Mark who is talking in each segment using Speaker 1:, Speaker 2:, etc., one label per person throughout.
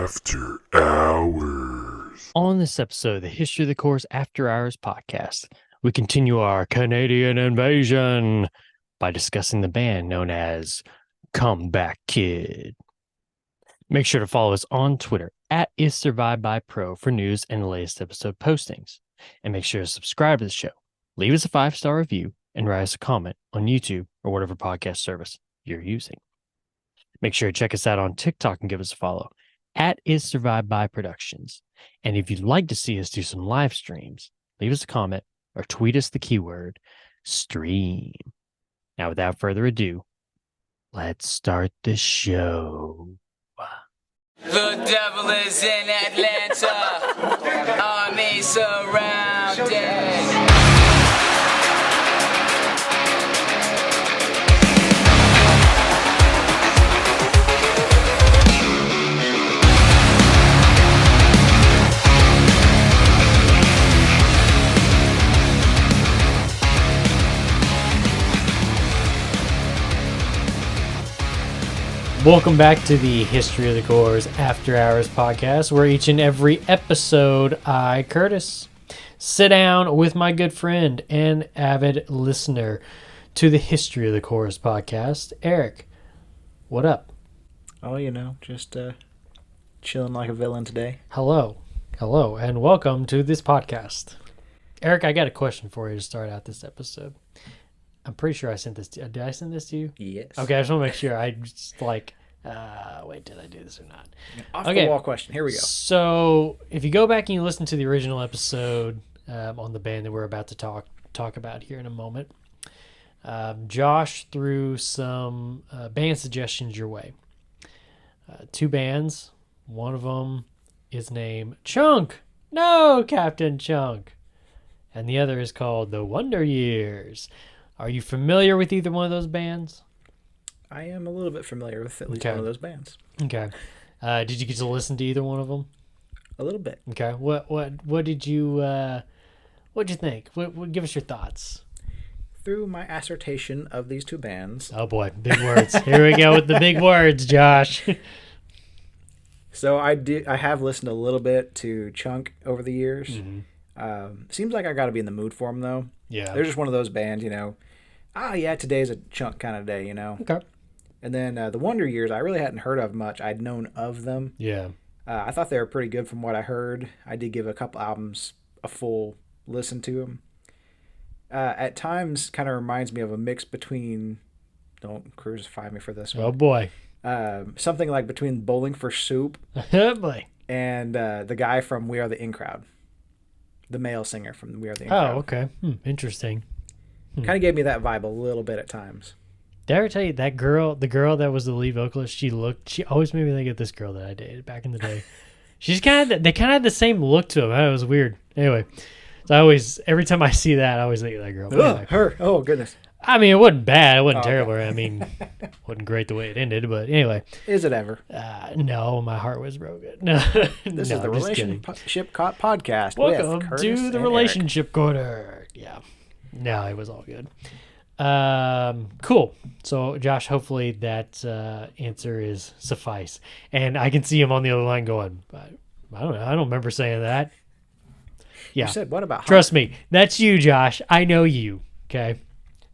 Speaker 1: After Hours.
Speaker 2: On this episode of the History of the Course After Hours podcast, we continue our Canadian invasion by discussing the band known as Comeback Kid. Make sure to follow us on Twitter at IsSurvivedByPro for news and the latest episode postings. And make sure to subscribe to the show, leave us a 5-star review, and write us a comment on YouTube or whatever podcast service you're using. Make sure to check us out on TikTok and give us a follow at IsSurvivedByProductions. And if you'd like to see us do some live streams, leave us a comment or tweet us the keyword stream. Now, without further ado, let's start the show.
Speaker 3: The devil is in Atlanta. Army surrounded.
Speaker 2: Welcome back to the History of the Course After Hours podcast, where each and every episode, I, Curtis, sit down with my good friend and avid listener to the History of the Course podcast, Erik. What up?
Speaker 4: Oh, just chilling like a villain today.
Speaker 2: Hello, and welcome to this podcast. Erik, I got a question for you to start out this episode. I'm pretty sure I sent this to you. Did I send this to you?
Speaker 4: Yes.
Speaker 2: Okay, I just want to make sure. I just wait, did I do this or not?
Speaker 4: Off the wall question. Here we go.
Speaker 2: So, if you go back and you listen to the original episode on the band that we're about to talk about here in a moment, Josh threw some band suggestions your way. 2 bands. One of them is named Chunk. No, Captain Chunk. And the other is called The Wonder Years. Are you familiar with either one of those bands?
Speaker 4: I am a little bit familiar with at least one of those bands.
Speaker 2: Okay. Did you get to listen to either one of them?
Speaker 4: A little bit.
Speaker 2: Okay. What did you what'd you think? What give us your thoughts?
Speaker 4: Through my assertion of these 2 bands.
Speaker 2: Oh boy, big words. Here we go with the big words, Josh.
Speaker 4: So I have listened a little bit to Chunk over the years.
Speaker 2: Mm-hmm.
Speaker 4: Seems like I got to be in the mood for them though.
Speaker 2: Yeah.
Speaker 4: They're just one of those bands, today's a Chunk kind of day,
Speaker 2: Okay.
Speaker 4: And then the Wonder Years, I really hadn't heard of much. I'd known of them.
Speaker 2: Yeah.
Speaker 4: I thought they were pretty good from what I heard. I did give a couple albums a full listen to them. At times, kind of reminds me of a mix between, don't crucify me for this one.
Speaker 2: Oh boy.
Speaker 4: Something like between Bowling for Soup
Speaker 2: Oh boy.
Speaker 4: and the guy from We Are the In Crowd. The male singer from We Are the In Crowd.
Speaker 2: Oh, okay. Interesting.
Speaker 4: Kind of gave me that vibe a little bit at times.
Speaker 2: Did I ever tell you the girl that was the lead vocalist, she always made me think of this girl that I dated back in the day. They kind of had the same look to them. It was weird. Anyway, so every time I see that, I always think of that girl. But anyway.
Speaker 4: Her. Oh, goodness.
Speaker 2: I mean, it wasn't bad. It wasn't
Speaker 4: Okay.
Speaker 2: terrible. I mean, wasn't great the way it ended. But anyway,
Speaker 4: Is it ever?
Speaker 2: no, my heart was broken. No,
Speaker 4: This
Speaker 2: no,
Speaker 4: is the
Speaker 2: just kidding.
Speaker 4: Relationship podcast
Speaker 2: Welcome
Speaker 4: with Curtis
Speaker 2: to
Speaker 4: and
Speaker 2: the
Speaker 4: Erik.
Speaker 2: relationship corner. Yeah, no, it was all good. Cool. So, Josh, hopefully that answer is suffice. And I can see him on the other line going, I don't know. I don't remember saying that. Yeah.
Speaker 4: You said, what about
Speaker 2: Trust me, that's you, Josh. I know you. Okay.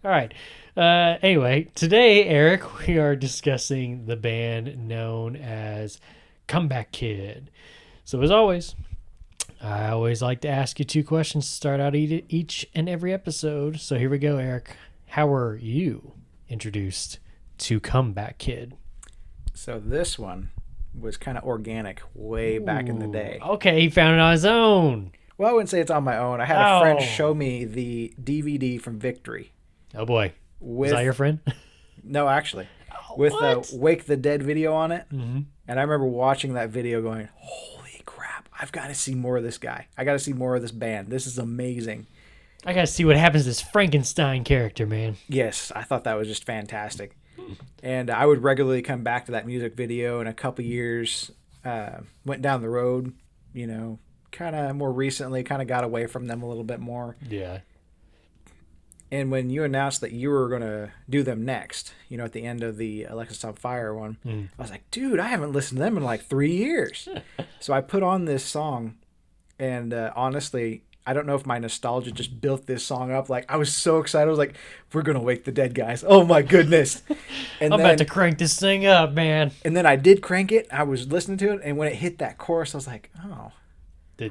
Speaker 2: All right. Anyway, today, Erik, we are discussing the band known as Comeback Kid. So, as always, I always like to ask you 2 questions to start out each and every episode. So, here we go, Erik. How were you introduced to Comeback Kid?
Speaker 4: So this one was kind of organic way back in the day.
Speaker 2: Okay, he found it on his own.
Speaker 4: Well, I wouldn't say it's on my own. I had a friend
Speaker 2: Oh.
Speaker 4: show me the DVD from Victory.
Speaker 2: Oh boy,
Speaker 4: With,
Speaker 2: is that your friend?
Speaker 4: No, actually. With the
Speaker 2: what?
Speaker 4: Wake the Dead video on it.
Speaker 2: Mm-hmm.
Speaker 4: And I remember watching that video going, holy crap, I've got to see more of this guy. I got to see more of this band. This is amazing.
Speaker 2: I gotta see what happens to this Frankenstein character, man.
Speaker 4: Yes, I thought that was just fantastic. And I would regularly come back to that music video in a couple years. Went down the road, kind of more recently, kind of got away from them a little bit more.
Speaker 2: Yeah.
Speaker 4: And when you announced that you were going to do them next, at the end of the Alexis on Fire one, I was like, dude, I haven't listened to them in like 3 years. So I put on this song, and honestly, I don't know if my nostalgia just built this song up. Like, I was so excited. I was like, we're going to wake the dead, guys. Oh, my goodness. And
Speaker 2: I'm about to crank this thing up, man.
Speaker 4: And then I did crank it. I was listening to it, and when it hit that chorus, I was like, oh.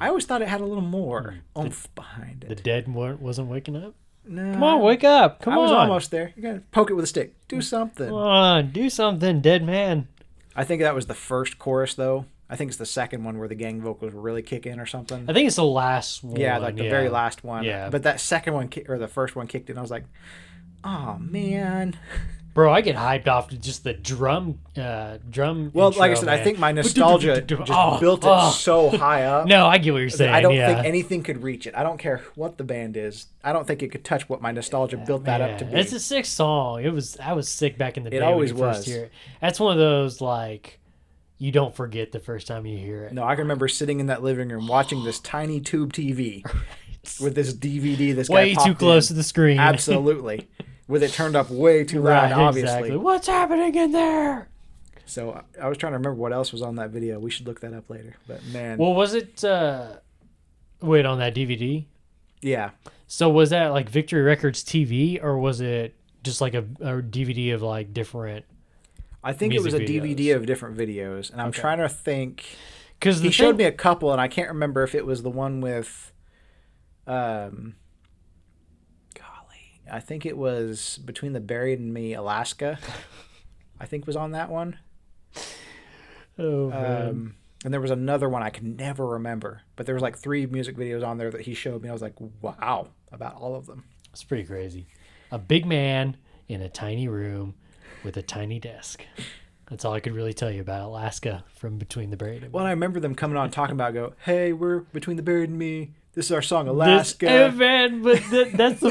Speaker 4: I always thought it had a little more oomph behind it.
Speaker 2: The dead wasn't waking up?
Speaker 4: No.
Speaker 2: Come on, wake up. Come on.
Speaker 4: I was almost there. You got to poke it with a stick. Do something.
Speaker 2: Come on, do something, dead man.
Speaker 4: I think that was the first chorus, though. I think it's the second one where the gang vocals really kick in or something.
Speaker 2: I think it's the last one.
Speaker 4: Yeah, like the very last one.
Speaker 2: Yeah.
Speaker 4: But that second one, or the first one kicked in, I was like, oh, man.
Speaker 2: Bro, I get hyped off to just the drum.
Speaker 4: Well,
Speaker 2: intro,
Speaker 4: like I said,
Speaker 2: man.
Speaker 4: I think my nostalgia just built it so high up.
Speaker 2: No, I get what you're saying.
Speaker 4: I don't think anything could reach it. I don't care what the band is. I don't think it could touch what my nostalgia built that up to be.
Speaker 2: It's a sick song. I was sick back in the day.
Speaker 4: It always
Speaker 2: when you
Speaker 4: was.
Speaker 2: First hear it. That's one of those like you don't forget the first time you hear it.
Speaker 4: No, I can remember sitting in that living room watching this tiny tube TV with this DVD. This
Speaker 2: way
Speaker 4: guy
Speaker 2: too close to the screen.
Speaker 4: Absolutely. With it turned up way too loud, obviously.
Speaker 2: Exactly. What's happening in there?
Speaker 4: So I was trying to remember what else was on that video. We should look that up later. But man.
Speaker 2: Well, was it wait, on that DVD?
Speaker 4: Yeah.
Speaker 2: So was that like Victory Records TV, or was it just like a DVD of like different
Speaker 4: I think it was a
Speaker 2: videos?
Speaker 4: DVD of different videos, and I'm trying to think
Speaker 2: because
Speaker 4: he showed me a couple, and I can't remember if it was the one with I think it was Between the Buried and Me, Alaska. I think was on that one.
Speaker 2: Oh, man.
Speaker 4: And there was another one I can never remember, but there was like 3 music videos on there that he showed me. I was like, wow, about all of them.
Speaker 2: It's pretty crazy. A big man in a tiny room with a tiny desk. That's all I could really tell you about Alaska from Between the Buried and Me.
Speaker 4: Well, I remember them coming on talking about, hey, we're Between the Buried and Me. This is our song, Alaska.
Speaker 2: Man, but that's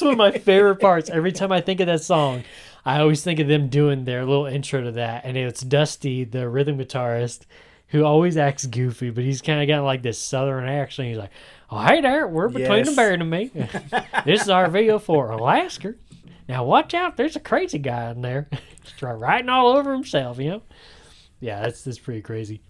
Speaker 2: one of my favorite parts. Every time I think of that song, I always think of them doing their little intro to that. And it's Dusty, the rhythm guitarist, who always acts goofy, but he's kind of got like this southern accent. He's like, oh, hey there, we're Between the Buried and Me. This is our video for Alaska. Now watch out, there's a crazy guy in there. He's writing all over himself, Yeah, that's pretty crazy.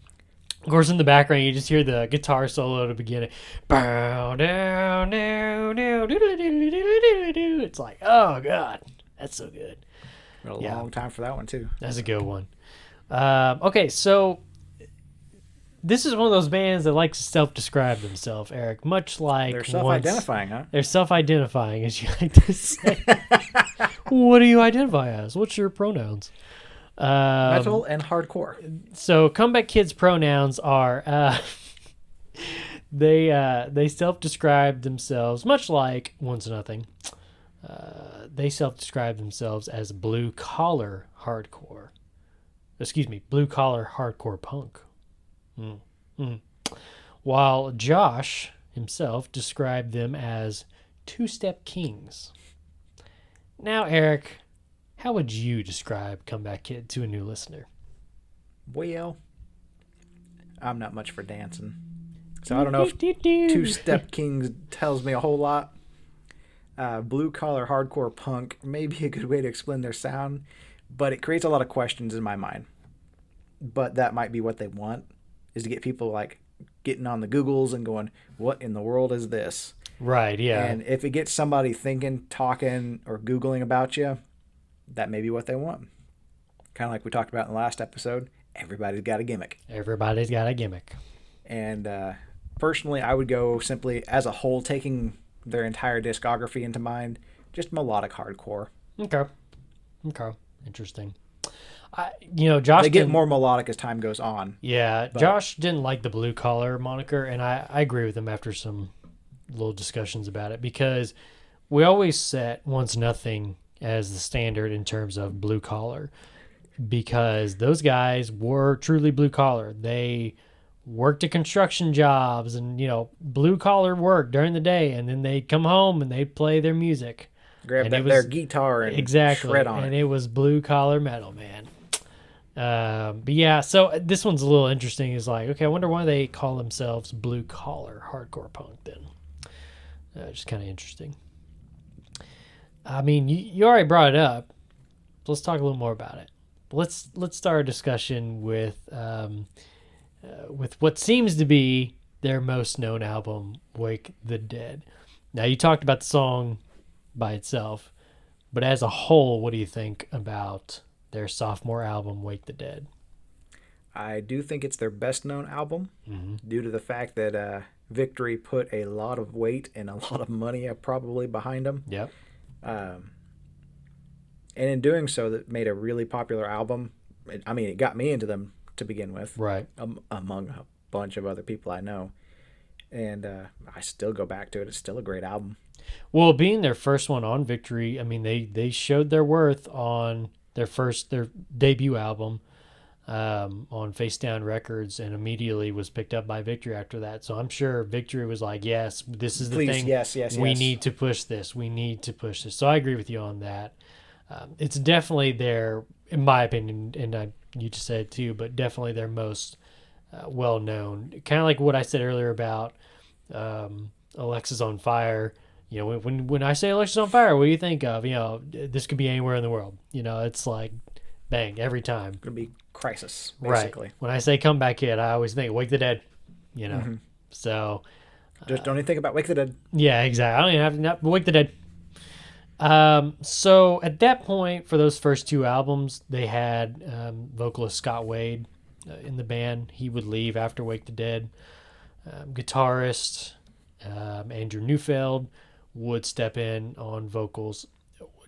Speaker 2: Of course, in the background, you just hear the guitar solo to begin it. Bow, down, down, down, doo-doo-doo-doo-doo-doo-doo. It's like, oh, God, that's so good.
Speaker 4: A long time for that one, too.
Speaker 2: That's a good one. Okay, so this is one of those bands that likes to self-describe themselves, Eric, much like...
Speaker 4: They're self-identifying, huh?
Speaker 2: They're self-identifying, as you like to say. What do you identify as? What's your pronouns?
Speaker 4: Metal and hardcore.
Speaker 2: So Comeback Kids' pronouns are they self-describe themselves much like 1-0. They self-describe themselves as blue collar hardcore. Blue collar hardcore punk. While Josh himself described them as two-step kings. Now, Eric, how would you describe Comeback Kid to a new listener?
Speaker 4: Well, I'm not much for dancing. So I don't know if Two-Step Kings tells me a whole lot. Blue-collar hardcore punk may be a good way to explain their sound, but it creates a lot of questions in my mind. But that might be what they want, is to get people like getting on the Googles and going, what in the world is this?
Speaker 2: Right, yeah.
Speaker 4: And if it gets somebody thinking, talking, or Googling about you, that may be what they want. Kind of like we talked about in the last episode, everybody's got a gimmick.
Speaker 2: Everybody's got a gimmick.
Speaker 4: And personally, I would go simply, as a whole, taking their entire discography into mind, just melodic hardcore.
Speaker 2: Okay. Interesting. Josh...
Speaker 4: They get more melodic as time goes on.
Speaker 2: Yeah, Josh didn't like the blue collar moniker, and I agree with him after some little discussions about it, because we always set 1-0 as the standard in terms of blue collar, because those guys were truly blue collar. They worked at construction jobs and, blue collar work during the day, and then they'd come home and they'd play their music.
Speaker 4: Grab their guitar and shred on it.
Speaker 2: And it was blue collar metal, man. But yeah, so this one's a little interesting. Is like, okay, I wonder why they call themselves blue collar hardcore punk then. Just kind of interesting. I mean, you already brought it up. So let's talk a little more about it. Let's start a discussion with what seems to be their most known album, Wake the Dead. Now, you talked about the song by itself, but as a whole, what do you think about their sophomore album, Wake the Dead?
Speaker 4: I do think it's their best known album due to the fact that Victory put a lot of weight and a lot of money probably behind them.
Speaker 2: Yep.
Speaker 4: And in doing so, that made a really popular album. It got me into them to begin with,
Speaker 2: Right.
Speaker 4: Among a bunch of other people I know. And I still go back to it. It's still a great album.
Speaker 2: Well, being their first one on Victory, I mean, they showed their worth on their debut album on Face Down Records, and immediately was picked up by Victory after that. So I'm sure Victory was like, yes, this is the
Speaker 4: Please,
Speaker 2: thing.
Speaker 4: yes.
Speaker 2: We need to push this. We need to push this. So I agree with you on that. It's definitely their, in my opinion, and you just said it too, but definitely their most well known. Kind of like what I said earlier about Alexis on Fire. You know, when I say Alexis on Fire, what do you think of? You know, this could be anywhere in the world. You know, it's like bang every time.
Speaker 4: Gonna be Crisis, basically.
Speaker 2: Right. When I say Comeback Kid, I always think Wake the Dead. You know, so
Speaker 4: Just don't even think about Wake the Dead.
Speaker 2: yeah, exactly. I don't even have to Wake the Dead. So at that point, for those first two albums, they had vocalist Scott Wade in the band. He would leave after Wake the Dead. Guitarist Andrew Neufeld would step in on vocals.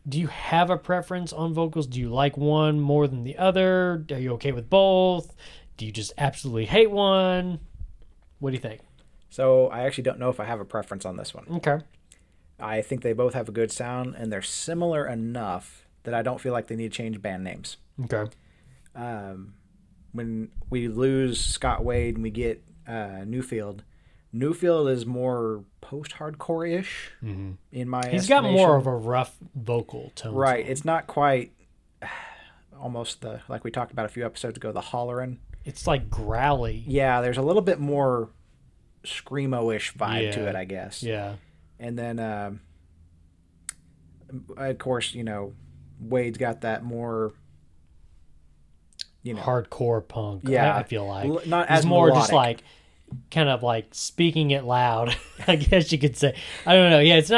Speaker 2: Do you have a preference on vocals? Do you like one more than the other? Are you okay with both? Do you just absolutely hate one? What do you think?
Speaker 4: So I actually don't know if I have a preference on this one.
Speaker 2: Okay.
Speaker 4: I think they both have a good sound, and they're similar enough that I don't feel like they need to change band names.
Speaker 2: Okay.
Speaker 4: When we lose Scott Wade and we get Newfield is more post-hardcore-ish in my
Speaker 2: He's got
Speaker 4: estimation.
Speaker 2: more of a rough vocal tone.
Speaker 4: Right. It's not quite almost like we talked about a few episodes ago, the hollering.
Speaker 2: It's like growly.
Speaker 4: Yeah, there's a little bit more screamo-ish vibe to
Speaker 2: Yeah.
Speaker 4: it, I guess.
Speaker 2: Yeah.
Speaker 4: And then, of course, Wade's got that more,
Speaker 2: Hardcore punk.
Speaker 4: Yeah.
Speaker 2: I feel like
Speaker 4: not
Speaker 2: he's
Speaker 4: as
Speaker 2: more just
Speaker 4: melodic.
Speaker 2: like kind of like speaking it loud. I guess you could say. I don't know. Yeah, it's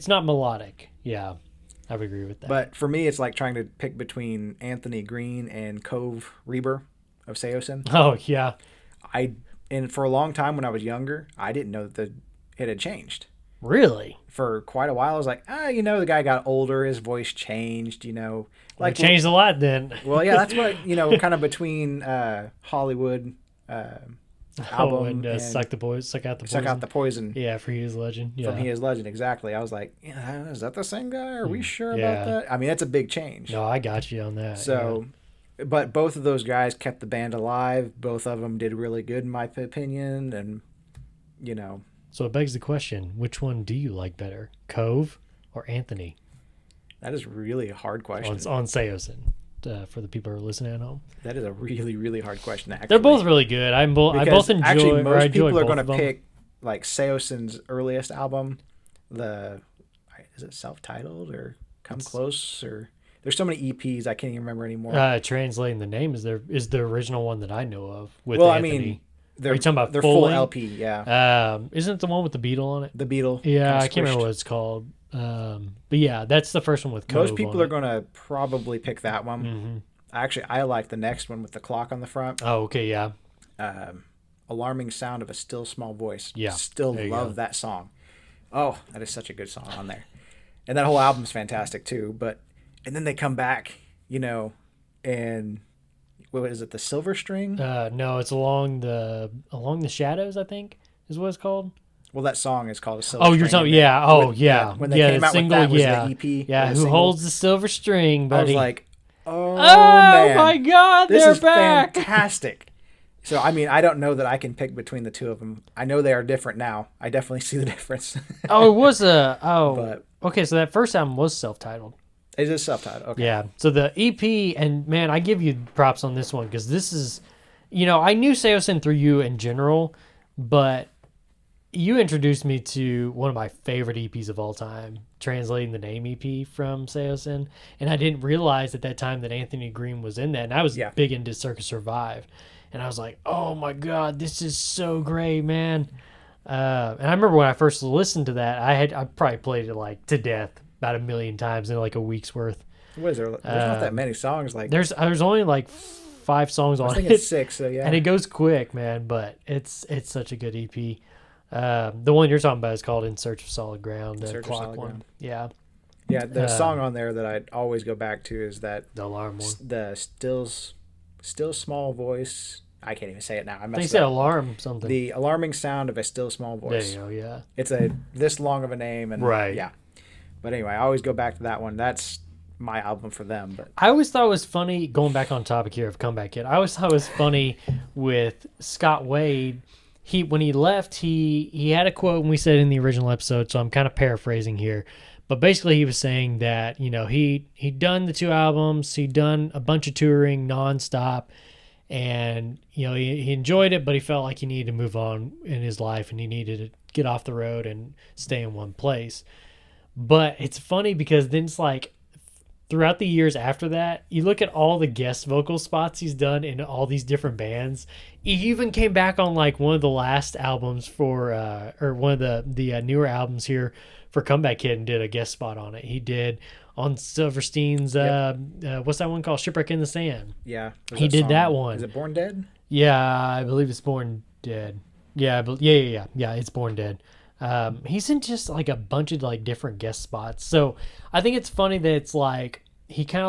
Speaker 2: not melodic. Yeah, I would agree with that.
Speaker 4: But for me, it's like trying to pick between Anthony Green and Cove Reber of Seosin.
Speaker 2: Oh yeah.
Speaker 4: And for a long time when I was younger, I didn't know that it had changed.
Speaker 2: Really?
Speaker 4: For quite a while, I was like, the guy got older, his voice changed,
Speaker 2: Like it changed a lot then.
Speaker 4: Well, yeah, that's what kind of between Hollywood album
Speaker 2: and suck out the poison.
Speaker 4: Yeah,
Speaker 2: Yeah, for He Is Legend. Yeah.
Speaker 4: from He Is Legend, exactly. I was like, is that the same guy? Are we sure
Speaker 2: Yeah.
Speaker 4: about that? I mean, that's a big change.
Speaker 2: No, I got you on that.
Speaker 4: So, but both of those guys kept the band alive. Both of them did really good, in my opinion, and
Speaker 2: So it begs the question: which one do you like better, Cove or Anthony?
Speaker 4: that is really a hard question.
Speaker 2: On Seosin, for the people who are listening at home.
Speaker 4: That is a really, really hard question. Actually,
Speaker 2: They're both really good. I both enjoy.
Speaker 4: Actually,
Speaker 2: or I
Speaker 4: most
Speaker 2: enjoy
Speaker 4: people are
Speaker 2: both
Speaker 4: going
Speaker 2: of
Speaker 4: to
Speaker 2: them.
Speaker 4: pick like Seosin's earliest album, is it self-titled or Come Close, or there's so many EPs I can't even remember anymore.
Speaker 2: Translating the name is the original one that I know of with
Speaker 4: well,
Speaker 2: Anthony.
Speaker 4: I mean,
Speaker 2: Are you talking about
Speaker 4: their
Speaker 2: full
Speaker 4: full
Speaker 2: length?
Speaker 4: LP, yeah.
Speaker 2: Isn't it the one with the Beetle on it?
Speaker 4: The Beetle.
Speaker 2: Yeah,
Speaker 4: kinda
Speaker 2: I can't remember
Speaker 4: squished.
Speaker 2: what it's called. But yeah, that's the first one with Cove.
Speaker 4: Most people
Speaker 2: on
Speaker 4: are
Speaker 2: it.
Speaker 4: going to probably pick that one.
Speaker 2: Mm-hmm.
Speaker 4: Actually, I like the next one with the clock on the front.
Speaker 2: Oh, okay, yeah.
Speaker 4: Alarming Sound of a Still Small Voice.
Speaker 2: Yeah,
Speaker 4: Still
Speaker 2: there you
Speaker 4: love
Speaker 2: go.
Speaker 4: that song. Oh, that is such a good song on there. And that whole album's fantastic too. And then they come back, and what is it, the Silver String?
Speaker 2: No, it's along the shadows, I think is what it's called.
Speaker 4: Well, that song is called Silver
Speaker 2: Oh,
Speaker 4: String.
Speaker 2: you're talking,
Speaker 4: and
Speaker 2: yeah. Oh, yeah.
Speaker 4: When they
Speaker 2: yeah,
Speaker 4: came
Speaker 2: the
Speaker 4: out
Speaker 2: single,
Speaker 4: with that was
Speaker 2: yeah.
Speaker 4: the EP.
Speaker 2: Yeah,
Speaker 4: or the
Speaker 2: who
Speaker 4: single.
Speaker 2: holds the silver string, buddy?
Speaker 4: I was like, oh
Speaker 2: man.
Speaker 4: man.
Speaker 2: My God,
Speaker 4: this
Speaker 2: they're
Speaker 4: is
Speaker 2: back.
Speaker 4: fantastic. So, I mean, I don't know that I can pick between the two of them. I know they are different now. I definitely see the difference.
Speaker 2: Oh, it was
Speaker 4: But-
Speaker 2: okay, so that first album was self-titled.
Speaker 4: Is it self-titled? Okay.
Speaker 2: Yeah. So the EP, and man, I give you props on this one because this is, I knew Seosin through you in general, but you introduced me to one of my favorite EPs of all time, Translating the Name EP from Seosin, and I didn't realize at that time that Anthony Green was in that, and I was big into Circus Survive, and I was like, oh my god, this is so great, man. And I remember when I first listened to that, I probably played it like to death about 1,000,000 times in like a week's worth.
Speaker 4: What is there? There's not that many songs. Like
Speaker 2: there's only like 5 songs on
Speaker 4: I think
Speaker 2: it.
Speaker 4: it's 6. So yeah,
Speaker 2: And it goes quick, man. But it's such a good EP. The one you're talking about is called "In Search of Solid Ground." The
Speaker 4: Search of
Speaker 2: clock
Speaker 4: Solid
Speaker 2: one.
Speaker 4: Ground.
Speaker 2: Yeah.
Speaker 4: Yeah, the song on there that I'd always go back to is that
Speaker 2: The alarm one.
Speaker 4: the still small voice. I can't even say it now. I
Speaker 2: They
Speaker 4: messed
Speaker 2: said
Speaker 4: up.
Speaker 2: alarm something.
Speaker 4: The alarming sound of a still small
Speaker 2: There
Speaker 4: voice.
Speaker 2: you go. Yeah.
Speaker 4: It's this long of a name, and
Speaker 2: Right.
Speaker 4: yeah. But anyway, I always go back to that one. That's my album for them. But
Speaker 2: I always thought it was funny, going back on topic here of Comeback Kid, I always thought it was funny with Scott Wade. When he left, he had a quote, and we said in the original episode, so I'm kind of paraphrasing here. But basically he was saying that, he'd done the 2 albums, he'd done a bunch of touring nonstop, and, he enjoyed it, but he felt like he needed to move on in his life, and he needed to get off the road and stay in one place. But it's funny because then it's like, throughout the years after that, you look at all the guest vocal spots he's done in all these different bands. He even came back on like one of the last albums or one of the newer albums here for Comeback Kid and did a guest spot on it. He did on Silverstein's, what's that one called? Shipwreck in the Sand.
Speaker 4: yeah,
Speaker 2: He did that one.
Speaker 4: Is it Born Dead?
Speaker 2: Yeah, I believe it's Born Dead. Yeah, it's Born Dead. He's in just like a bunch of like different guest spots. So I think it's funny that it's like he kind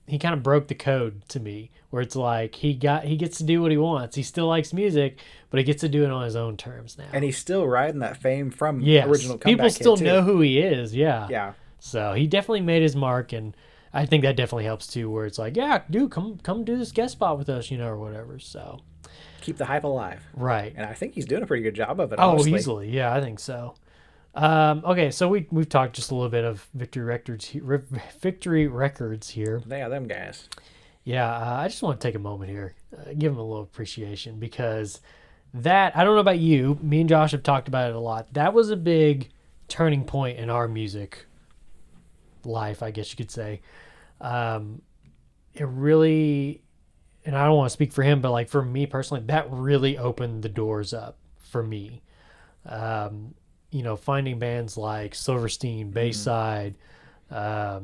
Speaker 2: of broke the code to me, where it's like he gets to do what he wants. He still likes music, but he gets to do it on his own terms now.
Speaker 4: And he's still riding that fame from
Speaker 2: Yes.
Speaker 4: original Comeback
Speaker 2: People still
Speaker 4: Kid, too.
Speaker 2: know who he is. Yeah.
Speaker 4: Yeah.
Speaker 2: So he definitely made his mark, and I think that definitely helps too, where it's like, yeah, dude, come do this guest spot with us, or whatever. So
Speaker 4: Keep the hype alive.
Speaker 2: right.
Speaker 4: And I think he's doing a pretty good job of it,
Speaker 2: Oh,
Speaker 4: honestly.
Speaker 2: easily. Yeah, I think so. Okay, so we've talked just a little bit of Victory Records here.
Speaker 4: Yeah, them guys.
Speaker 2: Yeah, I just want to take a moment here, give them a little appreciation, because that, I don't know about you, me and Josh have talked about it a lot. That was a big turning point in our music life, I guess you could say. It really, and I don't want to speak for him, but like for me personally, that really opened the doors up for me. Finding bands like Silverstein, Bayside. I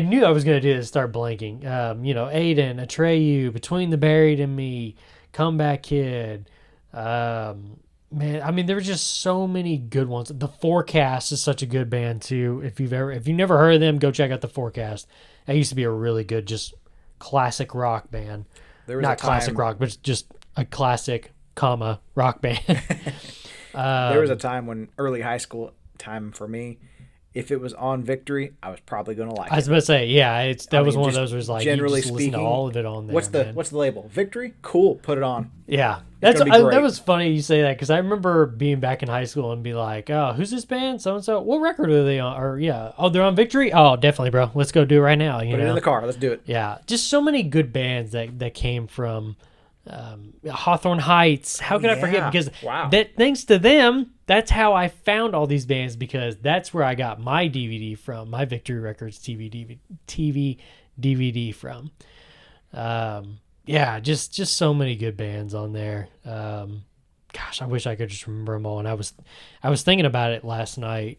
Speaker 2: knew I was going to do this, start blanking. Aiden, Atreyu, Between the Buried and Me, Comeback Kid. Man, I mean, there were just so many good ones. The Forecast is such a good band too. If you've never heard of them, go check out The Forecast. That used to be a really good, just classic rock band.
Speaker 4: There was
Speaker 2: Not
Speaker 4: a time,
Speaker 2: classic rock, but just a classic, rock band.
Speaker 4: There was a time when early high school time for me, if it was on Victory, I was probably going to like
Speaker 2: I was
Speaker 4: it.
Speaker 2: about to say, yeah, that was one of
Speaker 4: just
Speaker 2: those where it's like,
Speaker 4: generally
Speaker 2: you just listen to
Speaker 4: speaking,
Speaker 2: all of it on there.
Speaker 4: What's the label? Victory? Cool, put it on.
Speaker 2: Yeah,
Speaker 4: gonna be great.
Speaker 2: that was funny you say that, because I remember being back in high school and be like, oh, who's this band? So and so. What record are they on? Or yeah, oh, they're on Victory. Oh, definitely, bro. Let's go do it right now.
Speaker 4: Put it in the car. Let's do it.
Speaker 2: Yeah, just so many good bands that came from Hawthorne Heights. How could I forget?
Speaker 4: yeah.
Speaker 2: Because
Speaker 4: Wow.
Speaker 2: that, thanks to them, that's how I found all these bands, because that's where I got my DVD from, my Victory Records TV DVD from. Yeah, just so many good bands on there. Gosh, I wish I could just remember them all. And I was thinking about it last night,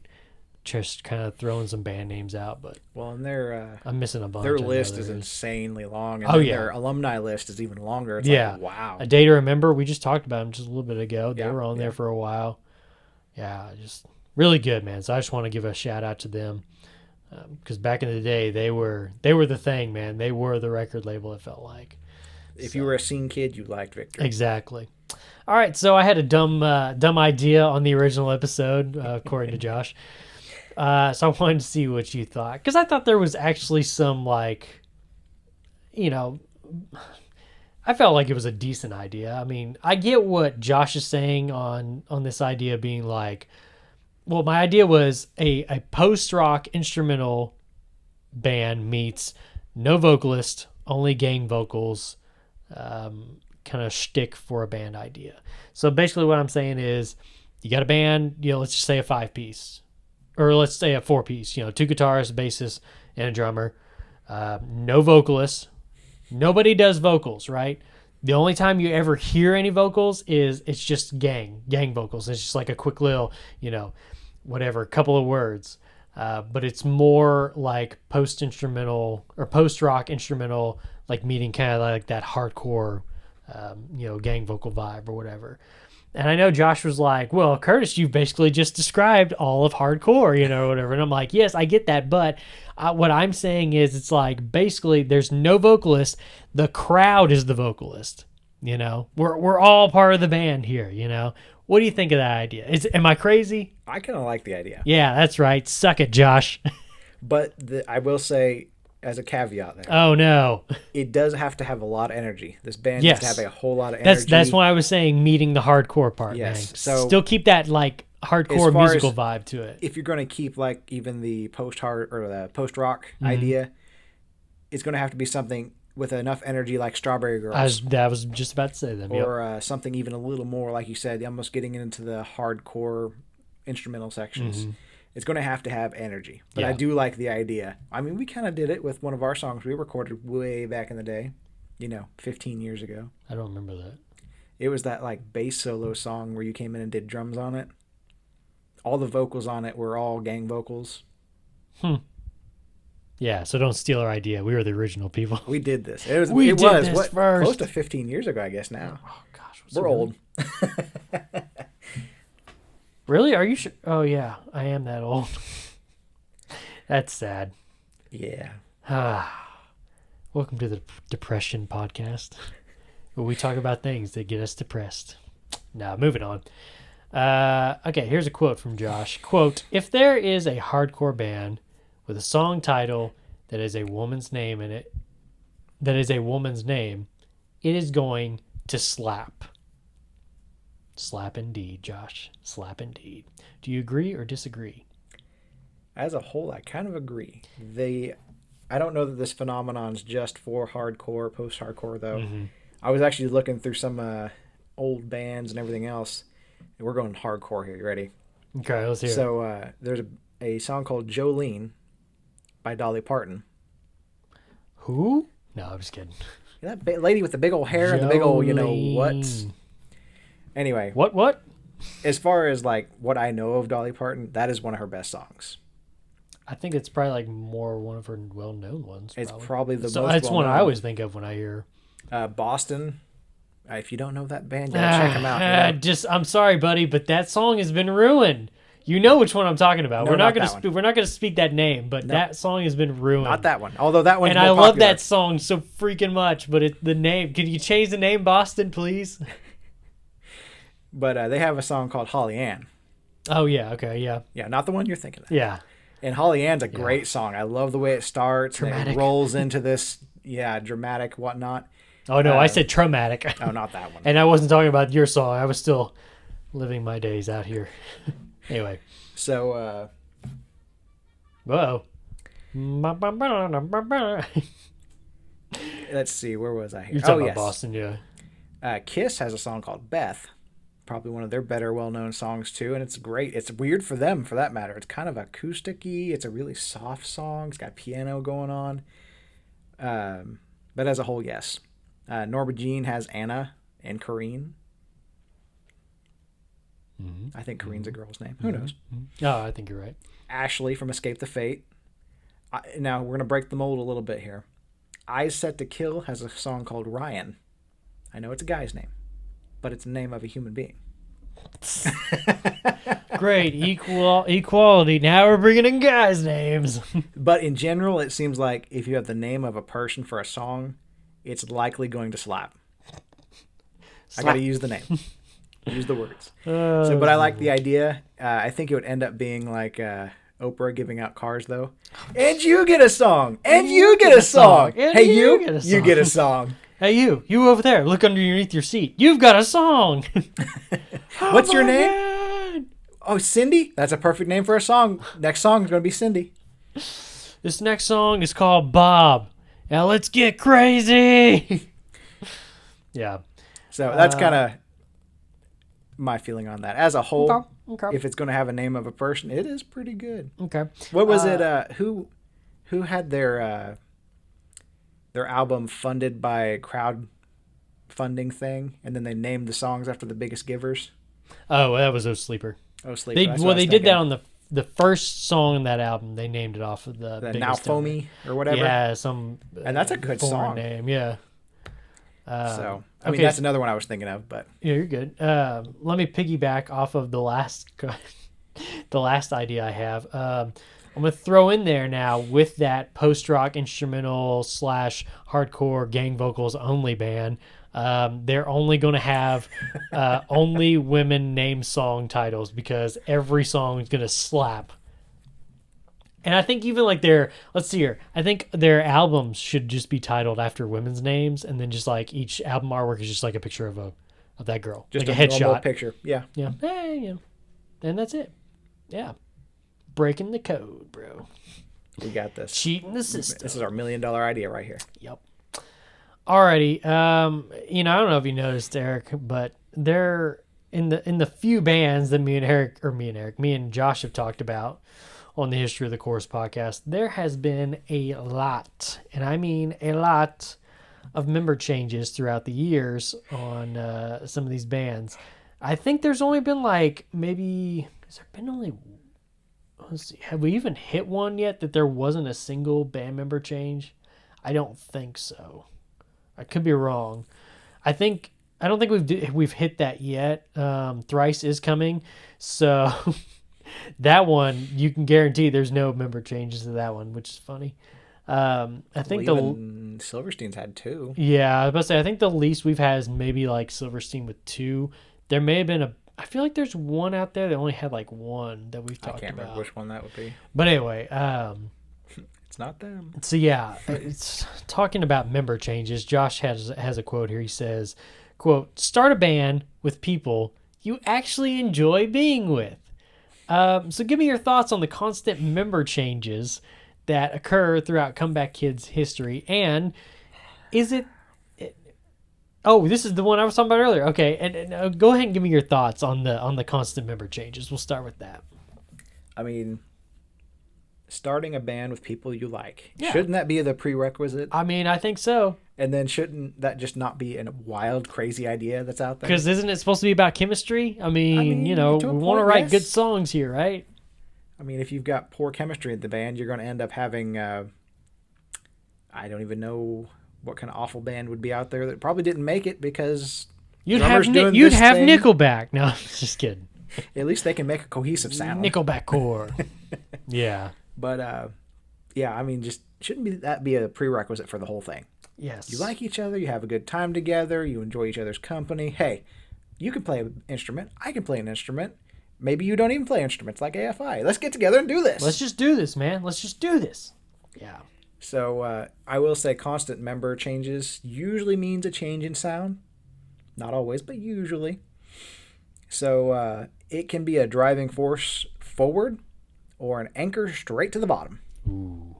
Speaker 2: just kind of throwing some band names out, but
Speaker 4: Well, and their
Speaker 2: I'm missing a bunch.
Speaker 4: their
Speaker 2: I know
Speaker 4: list
Speaker 2: there
Speaker 4: is insanely long, and
Speaker 2: Oh,
Speaker 4: then
Speaker 2: yeah.
Speaker 4: their alumni list is even longer. It's
Speaker 2: Yeah.
Speaker 4: like, wow.
Speaker 2: A Day to Remember, we just talked about them just a little bit ago. They
Speaker 4: Yeah,
Speaker 2: were on
Speaker 4: yeah.
Speaker 2: there for a while. Yeah, just really good, man. So I just want to give a shout out to them, because back in the day, they were the thing, man. They were the record label, it felt like.
Speaker 4: If you were a scene kid, you liked Victory.
Speaker 2: Exactly. All right, so I had a dumb idea on the original episode, according to Josh. So I wanted to see what you thought, because I thought there was actually some, like, I felt like it was a decent idea. I mean, I get what Josh is saying on this idea being like, well, my idea was a post-rock instrumental band meets no vocalist, only gang vocals, kind of shtick for a band idea. So basically what I'm saying is you got a band, let's just say a 5-piece, or let's say a 4-piece, 2 guitarists, a bassist, and a drummer. No vocalists. Nobody does vocals, right? The only time you ever hear any vocals is it's just gang vocals. It's just like a quick little, whatever, couple of words. But it's more like post-instrumental or post-rock instrumental, like meeting kind of like that hardcore, gang vocal vibe or whatever. And I know Josh was like, well, Curtis, you've basically just described all of hardcore, or whatever. And I'm like, yes, I get that. But what I'm saying is it's like basically there's no vocalist. The crowd is the vocalist. We're all part of the band here, What do you think of that idea? Am I crazy?
Speaker 4: I kind of like the idea.
Speaker 2: Yeah, that's right. Suck it, Josh.
Speaker 4: But I will say, as a caveat there,
Speaker 2: Oh, no.
Speaker 4: it does have to have a lot of energy. This band needs to have a whole lot of
Speaker 2: That's
Speaker 4: energy.
Speaker 2: That's why I was saying meeting the hardcore part.
Speaker 4: Yes.
Speaker 2: Man.
Speaker 4: So
Speaker 2: still keep that like hardcore musical vibe to it.
Speaker 4: If you're going to keep like even the post-hard or the post-rock idea, it's going to have to be something with enough energy like Strawberry Girls.
Speaker 2: I was just about to say them.
Speaker 4: Or something even a little more, like you said, almost getting into the hardcore instrumental sections. It's going to have energy. But I do like the idea. I mean, we kind of did it with one of our songs we recorded way back in the day, 15 years ago.
Speaker 2: I don't remember that.
Speaker 4: It was that like bass solo song where you came in and did drums on it. All the vocals on it were all gang vocals.
Speaker 2: Yeah, so don't steal our idea. We were the original people.
Speaker 4: We did this. It was
Speaker 2: first.
Speaker 4: Close to 15 years ago, I guess now.
Speaker 2: Oh, gosh.
Speaker 4: We're old.
Speaker 2: Really? Are you sure? Oh, yeah. I am that old. That's sad.
Speaker 4: Yeah.
Speaker 2: Welcome to the Depression Podcast, where we talk about things that get us depressed. Now, moving on. Okay, here's a quote from Josh. Quote, if there is a hardcore band with a song title that is a woman's name in it, it is going to slap. Slap indeed, Josh. Slap indeed. Do you agree or disagree?
Speaker 4: As a whole, I kind of agree. I don't know that this phenomenon's just for hardcore, post-hardcore, though. I was actually looking through some old bands and everything else. And we're going hardcore here. You ready?
Speaker 2: Okay, let's hear it.
Speaker 4: So there's a song called Jolene by Dolly Parton.
Speaker 2: Who? No, I'm just kidding.
Speaker 4: That lady with the big old hair and the big old, what? Anyway.
Speaker 2: What?
Speaker 4: As far as like what I know of Dolly Parton, that is one of her best songs.
Speaker 2: I think it's probably like more one of her well-known ones.
Speaker 4: It's probably the most well-known.
Speaker 2: That's one I always think of when I hear
Speaker 4: Boston. If you don't know that band, check them out.
Speaker 2: I'm sorry, buddy, but that song has been ruined. You know which one I'm talking about.
Speaker 4: No,
Speaker 2: we're not going to speak that name, but that song has been ruined.
Speaker 4: Not that one. Although that one's
Speaker 2: and
Speaker 4: more
Speaker 2: I love
Speaker 4: popular.
Speaker 2: that song so freaking much, but the name. Can you change the name, Boston, please?
Speaker 4: But they have a song called Holly Ann.
Speaker 2: Oh yeah, okay, yeah.
Speaker 4: Yeah, not the one you're thinking of.
Speaker 2: Yeah.
Speaker 4: And Holly Ann's a great song. I love the way it starts.
Speaker 2: Dramatic.
Speaker 4: And it rolls into this, dramatic whatnot.
Speaker 2: Oh no, I said traumatic.
Speaker 4: Oh, not that one.
Speaker 2: And I wasn't talking about your song. I was still living my days out here. Anyway.
Speaker 4: So,
Speaker 2: whoa.
Speaker 4: Let's see, where was I here?
Speaker 2: You're talking about Boston, yeah.
Speaker 4: Kiss has a song called Beth. Probably one of their better well-known songs, too. And it's great. It's weird for them, for that matter. It's kind of acoustic-y. It's a really soft song. It's got piano going on. But as a whole, yes. Norma Jean has Anna and Corrine. I think Corine's a girl's name. Who knows?
Speaker 2: Oh, I think you're right.
Speaker 4: Ashley from Escape the Fate. Now, we're going to break the mold a little bit here. Eyes Set to Kill has a song called Ryan. I know it's a guy's name, but it's the name of a human being.
Speaker 2: Great. Equality. Now we're bringing in guys' names.
Speaker 4: But in general, it seems like if you have the name of a person for a song, it's likely going to slap. I got to use the name. Use the words. But I like the idea. I think it would end up being like Oprah giving out cars, though. And you get a song. And you get a song. Hey, you get a song.
Speaker 2: Hey, you over there. Look underneath your seat. You've got a song.
Speaker 4: What's your name? God. Oh, Cindy. That's a perfect name for a song. Next song is going to be Cindy.
Speaker 2: This next song is called Bob. Now let's get crazy. Yeah.
Speaker 4: So that's kind of my feeling on that. As a whole,
Speaker 2: Okay.
Speaker 4: if it's going to have a name of a person, it is pretty good.
Speaker 2: Okay.
Speaker 4: What was it? Who had their album funded by a crowdfunding thing, and then they named the songs after the biggest givers?
Speaker 2: Oh, that was O Sleeper.
Speaker 4: Oh, Sleeper.
Speaker 2: They did that on the first song in that album. They named it off of the
Speaker 4: Now
Speaker 2: biggest
Speaker 4: Foamy or whatever.
Speaker 2: Yeah, some
Speaker 4: and that's a good
Speaker 2: foreign
Speaker 4: song.
Speaker 2: name. Yeah.
Speaker 4: So I mean, that's another one I was thinking of, but
Speaker 2: yeah, you're good. Let me piggyback off of the last idea I have. I'm gonna throw in there now with that post-rock instrumental / hardcore gang vocals only band. They're only going to have only women name song titles because every song is going to slap. And I think even like let's see here. I think their albums should just be titled after women's names, and then just like each album artwork is just like a picture of that girl,
Speaker 4: just
Speaker 2: like
Speaker 4: a
Speaker 2: a
Speaker 4: normal
Speaker 2: headshot
Speaker 4: picture. Yeah.
Speaker 2: Yeah. Hey, yeah. And that's it. Yeah. Breaking the code, bro.
Speaker 4: We got this.
Speaker 2: Cheating the system.
Speaker 4: This is our $1 million idea right here.
Speaker 2: Yep. Alrighty. I don't know if you noticed, Eric, but they're in the few bands that me and Josh have talked about on the History of the Course podcast, there has been a lot, and I mean a lot, of member changes throughout the years on some of these bands. I think there's only been let's see, have we even hit one yet that there wasn't a single band member change? I don't think so. I could be wrong. I don't think we've hit that yet. Thrice is coming, so that one you can guarantee there's no member changes to that one, which is funny. I think
Speaker 4: even Silverstein's had 2.
Speaker 2: Yeah, I was about to say I think the least we've had is maybe like Silverstein with 2. There may have been I feel like there's one out there that only had like 1 that we've talked about.
Speaker 4: I can't remember which one that would be.
Speaker 2: But anyway,
Speaker 4: it's not them.
Speaker 2: So yeah, it's talking about member changes. Josh has a quote here. He says, quote, "Start a band with people you actually enjoy being with." So give me your thoughts on the constant member changes that occur throughout Comeback Kid's history. And is it... Oh, this is the one I was talking about earlier. Okay, and go ahead and give me your thoughts on the constant member changes. We'll start with that.
Speaker 4: I mean, starting a band with people you like.
Speaker 2: Yeah.
Speaker 4: Shouldn't that be the prerequisite?
Speaker 2: I mean, I think so.
Speaker 4: And then shouldn't that just not be a wild, crazy idea that's out there?
Speaker 2: Because isn't it supposed to be about chemistry? I mean we want to write good songs here, right?
Speaker 4: I mean, if you've got poor chemistry in the band, you're going to end up having, I don't even know what kind of awful band would be out there that probably didn't make it because
Speaker 2: you'd have Nickelback. No, just kidding.
Speaker 4: At least they can make a cohesive sound.
Speaker 2: Nickelback core. Yeah.
Speaker 4: But, yeah, I mean, just shouldn't that be a prerequisite for the whole thing?
Speaker 2: Yes.
Speaker 4: You like each other, you have a good time together, you enjoy each other's company. Hey, you can play an instrument, I can play an instrument. Maybe you don't even play instruments like AFI. Let's get together and do this.
Speaker 2: Let's just do this, man. Let's just do this. Yeah.
Speaker 4: So I will say constant member changes usually means a change in sound. Not always, but usually. So it can be a driving force forward or an anchor straight to the bottom.
Speaker 2: Ooh.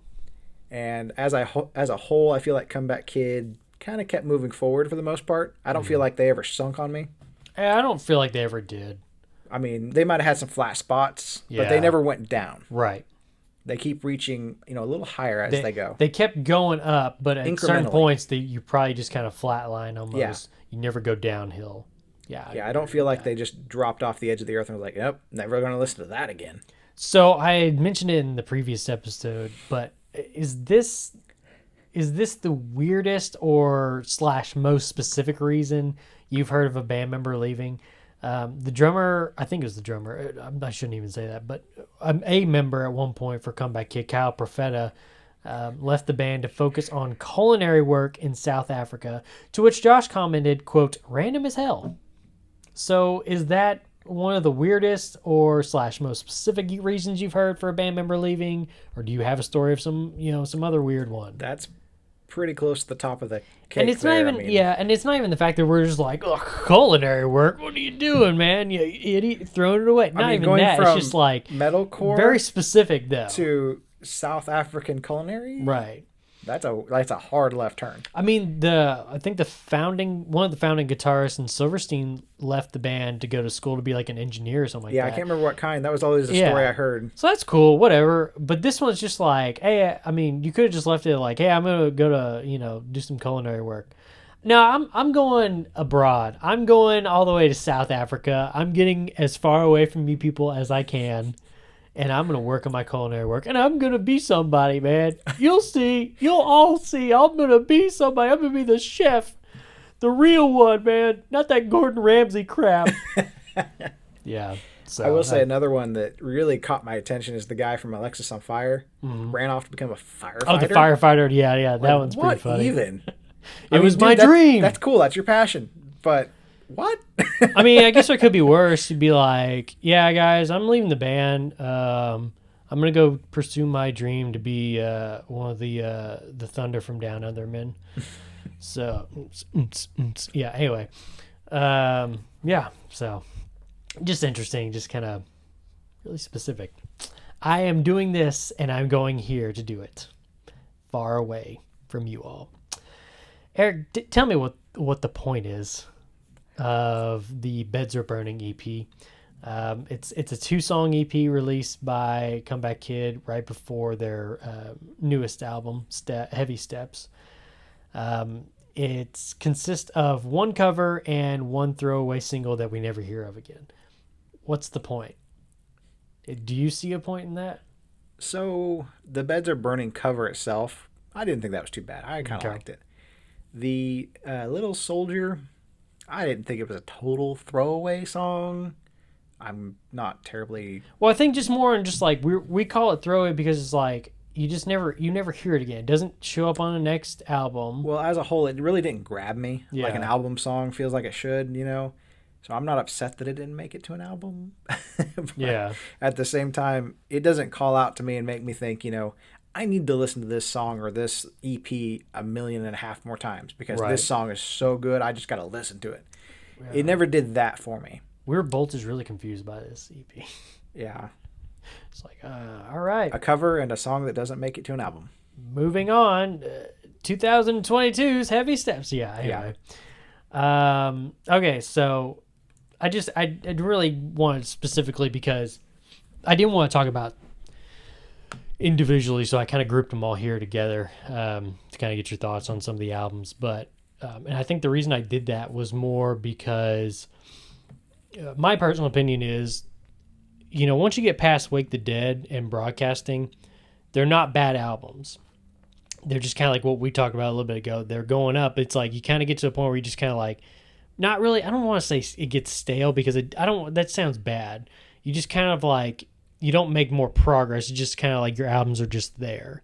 Speaker 4: And as a whole, I feel like Comeback Kid kind of kept moving forward for the most part. I don't feel like they ever sunk on me.
Speaker 2: I don't feel like they ever did.
Speaker 4: I mean, they might have had some flat spots, but they never went down.
Speaker 2: Right.
Speaker 4: They keep reaching, a little higher as they go.
Speaker 2: They kept going up, but at certain points, you probably just kind of flatline almost.
Speaker 4: Yeah.
Speaker 2: You never go downhill. Yeah.
Speaker 4: Yeah, I don't feel like they just dropped off the edge of the earth and was like, nope, never going to listen to that again.
Speaker 2: So I had mentioned it in the previous episode, but is this the weirdest or / most specific reason you've heard of a band member leaving? The drummer, I think it was the drummer, I shouldn't even say that, but a member at one point for Comeback Kid, Kyle Profeta, left the band to focus on culinary work in South Africa, to which Josh commented, quote, "Random as hell." So is that one of the weirdest or / most specific reasons you've heard for a band member leaving? Or do you have a story of some other weird one?
Speaker 4: That's pretty close to the top of the cake.
Speaker 2: And it's not even, and it's not even the fact that we're just like, oh, culinary work. What are you doing, man? You idiot, throwing it away. Not even that. It's just like
Speaker 4: metalcore,
Speaker 2: very specific though.
Speaker 4: To South African culinary,
Speaker 2: right?
Speaker 4: That's a hard left turn.
Speaker 2: I mean, I think one of the founding guitarists in Silverstein left the band to go to school to be like an engineer or something like
Speaker 4: Yeah,
Speaker 2: that.
Speaker 4: I can't remember what kind. That was always the
Speaker 2: Yeah.
Speaker 4: story I heard.
Speaker 2: So that's cool, whatever. But this one's just like, hey, I mean, you could have just left it like, hey, I'm gonna go to do some culinary work. No, I'm going abroad. I'm going all the way to South Africa. I'm getting as far away from you people as I can, and I'm gonna work on my culinary work, and I'm gonna be somebody, man. You'll see. You'll all see. I'm gonna be somebody. I'm gonna be the chef, the real one, man. Not that Gordon Ramsay crap. Yeah. So
Speaker 4: I will say another one that really caught my attention is the guy from Alexis on Fire. Ran off to become a firefighter.
Speaker 2: Oh, the firefighter. Yeah. That one's pretty
Speaker 4: What
Speaker 2: funny.
Speaker 4: even?
Speaker 2: It was my
Speaker 4: dude,
Speaker 2: dream.
Speaker 4: That's cool. That's your passion. But what?
Speaker 2: I mean, I guess it could be worse. You'd be like, yeah, guys, I'm leaving the band. I'm gonna go pursue my dream to be one of the Thunder from Down Under men. So, yeah. Anyway, yeah. So, just interesting. Just kind of really specific. I am doing this, and I'm going here to do it, far away from you all. Eric, tell me what the point is of the Beds Are Burning EP. It's a 2-song EP released by Comeback Kid right before their newest album, Heavy Steps. It consists of one cover and one throwaway single that we never hear of again. What's the point? Do you see a point in that?
Speaker 4: So the Beds Are Burning cover itself, I didn't think that was too bad. I kind of liked it. The Little Soldier, I didn't think it was a total throwaway song. I'm not terribly...
Speaker 2: Well, I think just more and just like we call it throwaway because it's like you never hear it again. It doesn't show up on the next album.
Speaker 4: Well, as a whole, it really didn't grab me like an
Speaker 2: Yeah.
Speaker 4: album song feels like it should, So I'm not upset that it didn't make it to an album. But
Speaker 2: Yeah.
Speaker 4: at the same time, it doesn't call out to me and make me think, I need to listen to this song or this EP 1.5 million more times because
Speaker 2: Right.
Speaker 4: this song is so good. I just got to listen to it.
Speaker 2: Yeah.
Speaker 4: It never did that for me.
Speaker 2: We were both just really confused by this EP.
Speaker 4: Yeah.
Speaker 2: It's like, all right,
Speaker 4: A cover and a song that doesn't make it to an album.
Speaker 2: moving on. 2022's Heavy Steps. Yeah. Anyway. Okay, so I really wanted specifically because I didn't want to talk about individually, so I kind of grouped them all here together to kind of get your thoughts on some of the albums. But and I think the reason I did that was more because my personal opinion is, once you get past Wake the Dead and Broadcasting, they're not bad albums. They're just kind of like what we talked about a little bit ago. They're going up. It's like you kind of get to a point where you just kind of like, not really. I don't want to say it gets stale because that sounds bad. You just kind of like, you don't make more progress. It's just kind of like your albums are just there.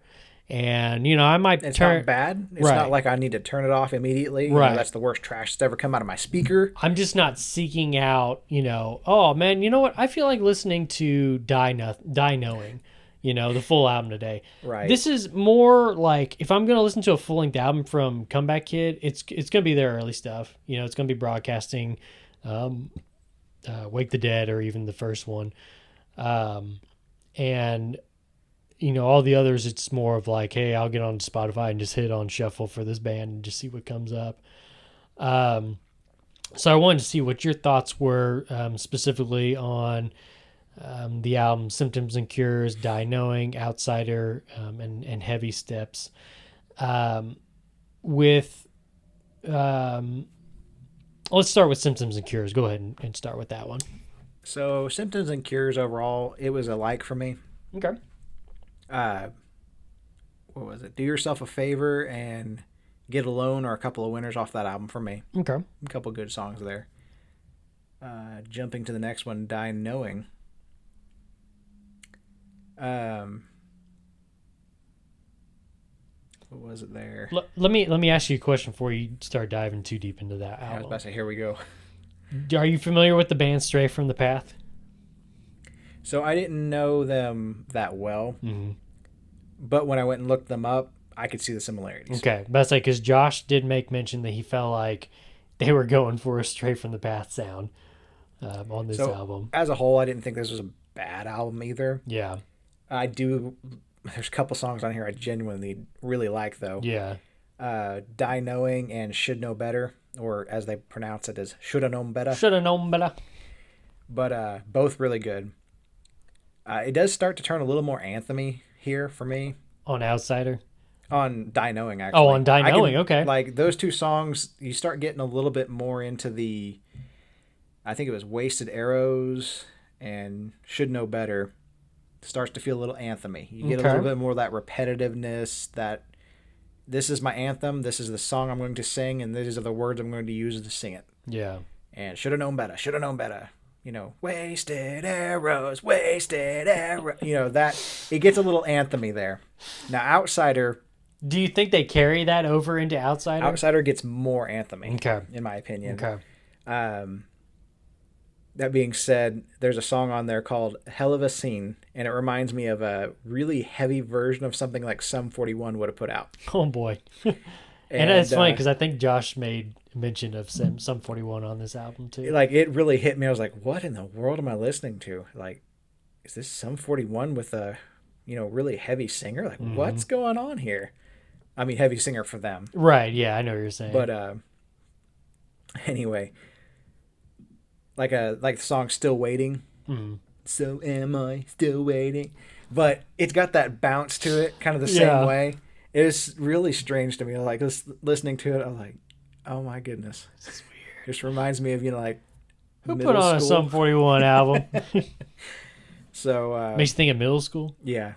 Speaker 2: And, I might
Speaker 4: It's
Speaker 2: turn...
Speaker 4: not bad. It's
Speaker 2: Right.
Speaker 4: not like I need to turn it off immediately.
Speaker 2: Right.
Speaker 4: That's the worst trash that's ever come out of my speaker.
Speaker 2: I'm just not seeking out, oh, man, you know what? I feel like listening to Die Knowing, the full album today.
Speaker 4: Right.
Speaker 2: This is more like, if I'm going to listen to a full-length album from Comeback Kid, it's going to be their early stuff. It's going to be Broadcasting, Wake the Dead, or even the first one. And... all the others, it's more of like, hey, I'll get on Spotify and just hit on shuffle for this band and just see what comes up. So I wanted to see what your thoughts were specifically on the album Symptoms and Cures, Die Knowing, Outsider, and Heavy Steps. Let's start with Symptoms and Cures. Go ahead and start with that one.
Speaker 4: So Symptoms and Cures overall, it was a like for me.
Speaker 2: Okay.
Speaker 4: What was it? Do Yourself a Favor and Get Alone are a couple of winners off that album for me.
Speaker 2: Okay.
Speaker 4: A couple good songs there. Jumping to the next one, Die Knowing. What was it there?
Speaker 2: Let me ask you a question before you start diving too deep into that
Speaker 4: I was
Speaker 2: album.
Speaker 4: about to say, here we go.
Speaker 2: Are you familiar with the band Stray from the Path?
Speaker 4: So I didn't know them that well,
Speaker 2: Mm-hmm.
Speaker 4: but when I went and looked them up, I could see the similarities.
Speaker 2: Okay, but that's like, because Josh did make mention that he felt like they were going for a Stray from the Path sound on this album.
Speaker 4: As a whole, I didn't think this was a bad album either.
Speaker 2: Yeah.
Speaker 4: I do There's a couple songs on here I genuinely really like though.
Speaker 2: Yeah.
Speaker 4: Die Knowing and Should Know Better, or as they pronounce it as Shoulda Known Better.
Speaker 2: Should have known better.
Speaker 4: But both really good. It does start to turn a little more anthem-y here for me.
Speaker 2: On Outsider.
Speaker 4: On Die Knowing, actually.
Speaker 2: Oh, on Die Knowing, okay.
Speaker 4: Like, those two songs, you start getting a little bit more into I think it was Wasted Arrows and Should Know Better. Starts to feel a little anthem-y. You get a little bit more of that repetitiveness, that this is my anthem, this is the song I'm going to sing, and these are the words I'm going to use to sing it.
Speaker 2: Yeah.
Speaker 4: And should have known better, should have known better. Wasted arrows, wasted arrows. That it gets a little anthem-y there. Now, Outsider.
Speaker 2: Do you think they carry that over into Outsider?
Speaker 4: Outsider gets more anthem-y,
Speaker 2: okay,
Speaker 4: in my opinion.
Speaker 2: Okay.
Speaker 4: That being said, there's a song on there called Hell of a Scene, and it reminds me of a really heavy version of something like Sum 41 would have put out.
Speaker 2: Oh, boy. And it's funny because I think Josh made mention of Sum 41 on this album, too.
Speaker 4: Like, it really hit me. I was like, what in the world am I listening to? Like, is this Sum 41 with a, really heavy singer? Like, what's going on here? I mean, heavy singer for them.
Speaker 2: Right, yeah, I know what you're saying.
Speaker 4: But, anyway, like the song Still Waiting.
Speaker 2: Mm-hmm.
Speaker 4: So am I still waiting? But it's got that bounce to it, kind of the same way. It was really strange to me. Like, listening to it, I'm like, oh my goodness.
Speaker 2: This is weird.
Speaker 4: Just reminds me of, like,
Speaker 2: who put on a Sum 41 album?
Speaker 4: So
Speaker 2: makes you think of middle school?
Speaker 4: Yeah.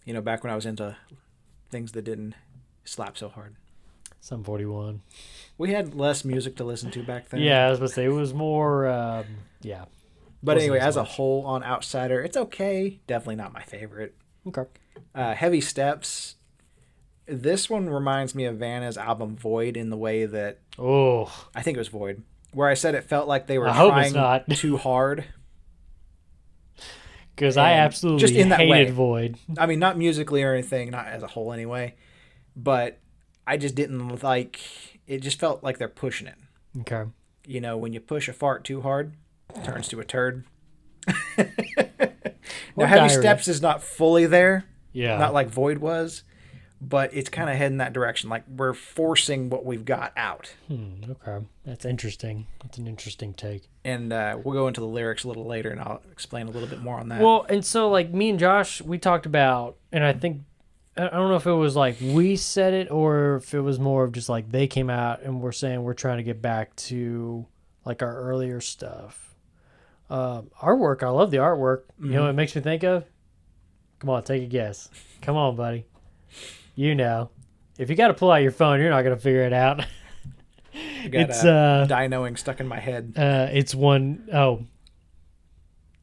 Speaker 4: Back when I was into things that didn't slap so hard.
Speaker 2: Sum 41.
Speaker 4: We had less music to listen to back then.
Speaker 2: Yeah, I was going to say, it was more, yeah.
Speaker 4: But anyway, as a whole on Outsider, it's okay. Definitely not my favorite.
Speaker 2: Okay.
Speaker 4: Heavy Steps. This one reminds me of Vanna's album Void in the way that...
Speaker 2: Oh.
Speaker 4: I think it was Void. Where I said it felt like they were
Speaker 2: trying
Speaker 4: too hard.
Speaker 2: Because I absolutely
Speaker 4: just in that
Speaker 2: hated
Speaker 4: way.
Speaker 2: Void.
Speaker 4: I mean, not musically or anything, not as a whole anyway. But I just didn't like... It just felt like they're pushing it.
Speaker 2: Okay.
Speaker 4: When you push a fart too hard, it turns to a turd. Now, Heavy Steps is not fully there.
Speaker 2: Yeah.
Speaker 4: Not like Void was. But it's kind of heading that direction. Like, we're forcing what we've got out.
Speaker 2: Okay. That's interesting. That's an interesting take.
Speaker 4: And we'll go into the lyrics a little later, and I'll explain a little bit more on that.
Speaker 2: Well, and so, like, me and Josh, we talked about, and I think, I don't know if it was like we said it or if it was more of just like they came out and we're saying we're trying to get back to, like, our earlier stuff. Artwork, I love the artwork. You know what it makes me think of? Come on, take a guess. Come on, buddy. If you got to pull out your phone, you're not going to figure it out.
Speaker 4: It's Die Knowing stuck in my head.
Speaker 2: It's one oh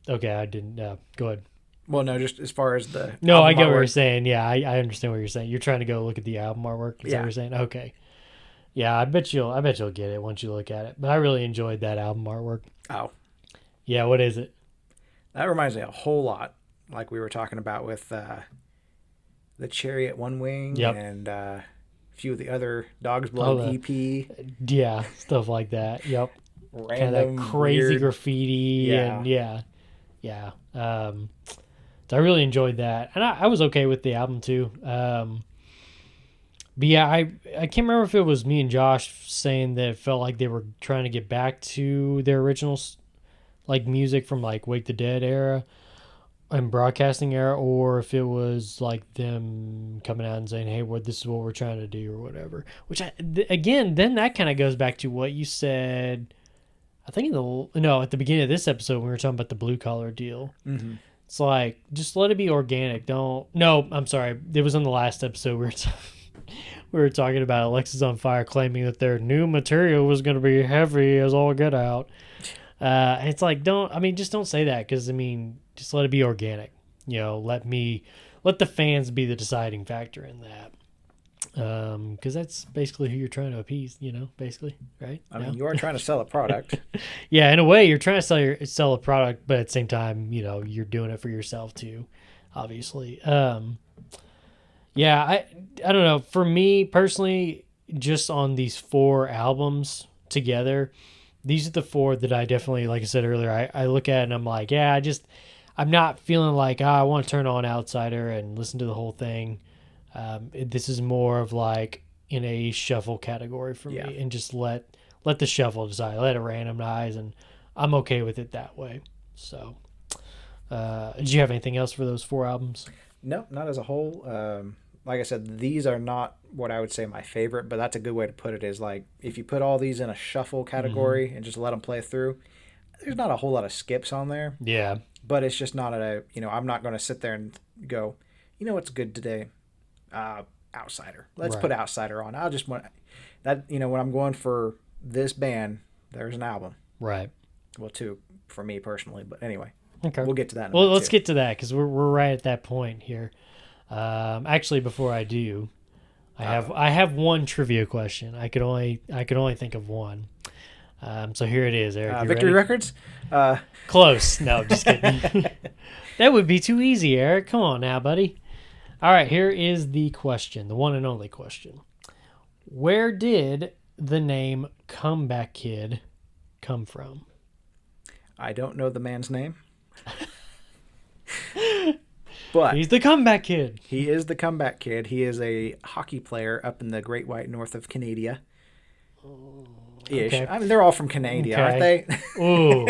Speaker 2: okay, I didn't go ahead.
Speaker 4: Well, no, just as far as the
Speaker 2: No, I get what you're saying. Yeah, I understand what you're saying. You're trying to go look at the album artwork. Is that what you're saying? Okay. Yeah, I bet you'll get it once you look at it. But I really enjoyed that album artwork.
Speaker 4: Oh.
Speaker 2: Yeah, what is it?
Speaker 4: That reminds me a whole lot, like we were talking about with the Chariot One Wing and a few of the other Dog's Blood EP.
Speaker 2: Yeah, stuff like that. Yep.
Speaker 4: Random,
Speaker 2: kind of that crazy
Speaker 4: weird
Speaker 2: graffiti and yeah. So I really enjoyed that, and I was okay with the album too. But yeah, I can't remember if it was me and Josh saying that it felt like they were trying to get back to their original like music from like Wake the Dead era and broadcasting era, or if it was like them coming out and saying, hey, this is what we're trying to do or whatever. Which again, then that kind of goes back to what you said, I think at the beginning of this episode when we were talking about the blue collar deal. Mm-hmm. It's like, just let it be organic. I'm sorry. It was in the last episode we were talking about Alexis on Fire claiming that their new material was going to be heavy as all get out. And it's like, just don't say that. Cause just let it be organic, let the fans be the deciding factor in that. Cause that's basically who you're trying to appease, basically. Right.
Speaker 4: I mean, you are trying to sell a product.
Speaker 2: Yeah. In a way you're trying to sell a product, but at the same time, you're doing it for yourself too, obviously. Yeah, I don't know. For me personally, just on these 4 albums together, these are the 4 that I definitely, like I said earlier, I look at and I'm like, yeah, I'm not feeling like I want to turn on Outsider and listen to the whole thing. This is more of like in a shuffle category for
Speaker 4: Yeah.
Speaker 2: me, and just let the shuffle decide, let it randomize, and I'm okay with it that way. So, did you have anything else for those 4 albums?
Speaker 4: No, not as a whole. Like I said, these are not what I would say my favorite, but that's a good way to put it. Is like if you put all these in a shuffle category and just let them play through, there's not a whole lot of skips on there.
Speaker 2: Yeah.
Speaker 4: But it's just not I'm not going to sit there and go, what's good today? Outsider. Let's put Outsider on. I'll just want that, when I'm going for this band, there's an album.
Speaker 2: Right.
Speaker 4: Well, 2 for me personally, but anyway.
Speaker 2: Okay.
Speaker 4: We'll get to that in a
Speaker 2: Well,
Speaker 4: minute,
Speaker 2: let's
Speaker 4: too.
Speaker 2: get to that because we're right at that point here. Actually, before I do, I have one trivia question. I could only think of one. So here it is, Eric. You
Speaker 4: Victory
Speaker 2: ready?
Speaker 4: Records?
Speaker 2: Close. No, just kidding. That would be too easy, Eric. Come on now, buddy. All right, here is the question, the one and only question. Where did the name Comeback Kid come from?
Speaker 4: I don't know the man's name. But
Speaker 2: He's the Comeback Kid.
Speaker 4: he is the comeback kid. He is a hockey player up in the Great White North of Canada. Ish.
Speaker 2: Okay.
Speaker 4: I mean, they're all from Canada, aren't
Speaker 2: Okay.
Speaker 4: they?
Speaker 2: Ooh,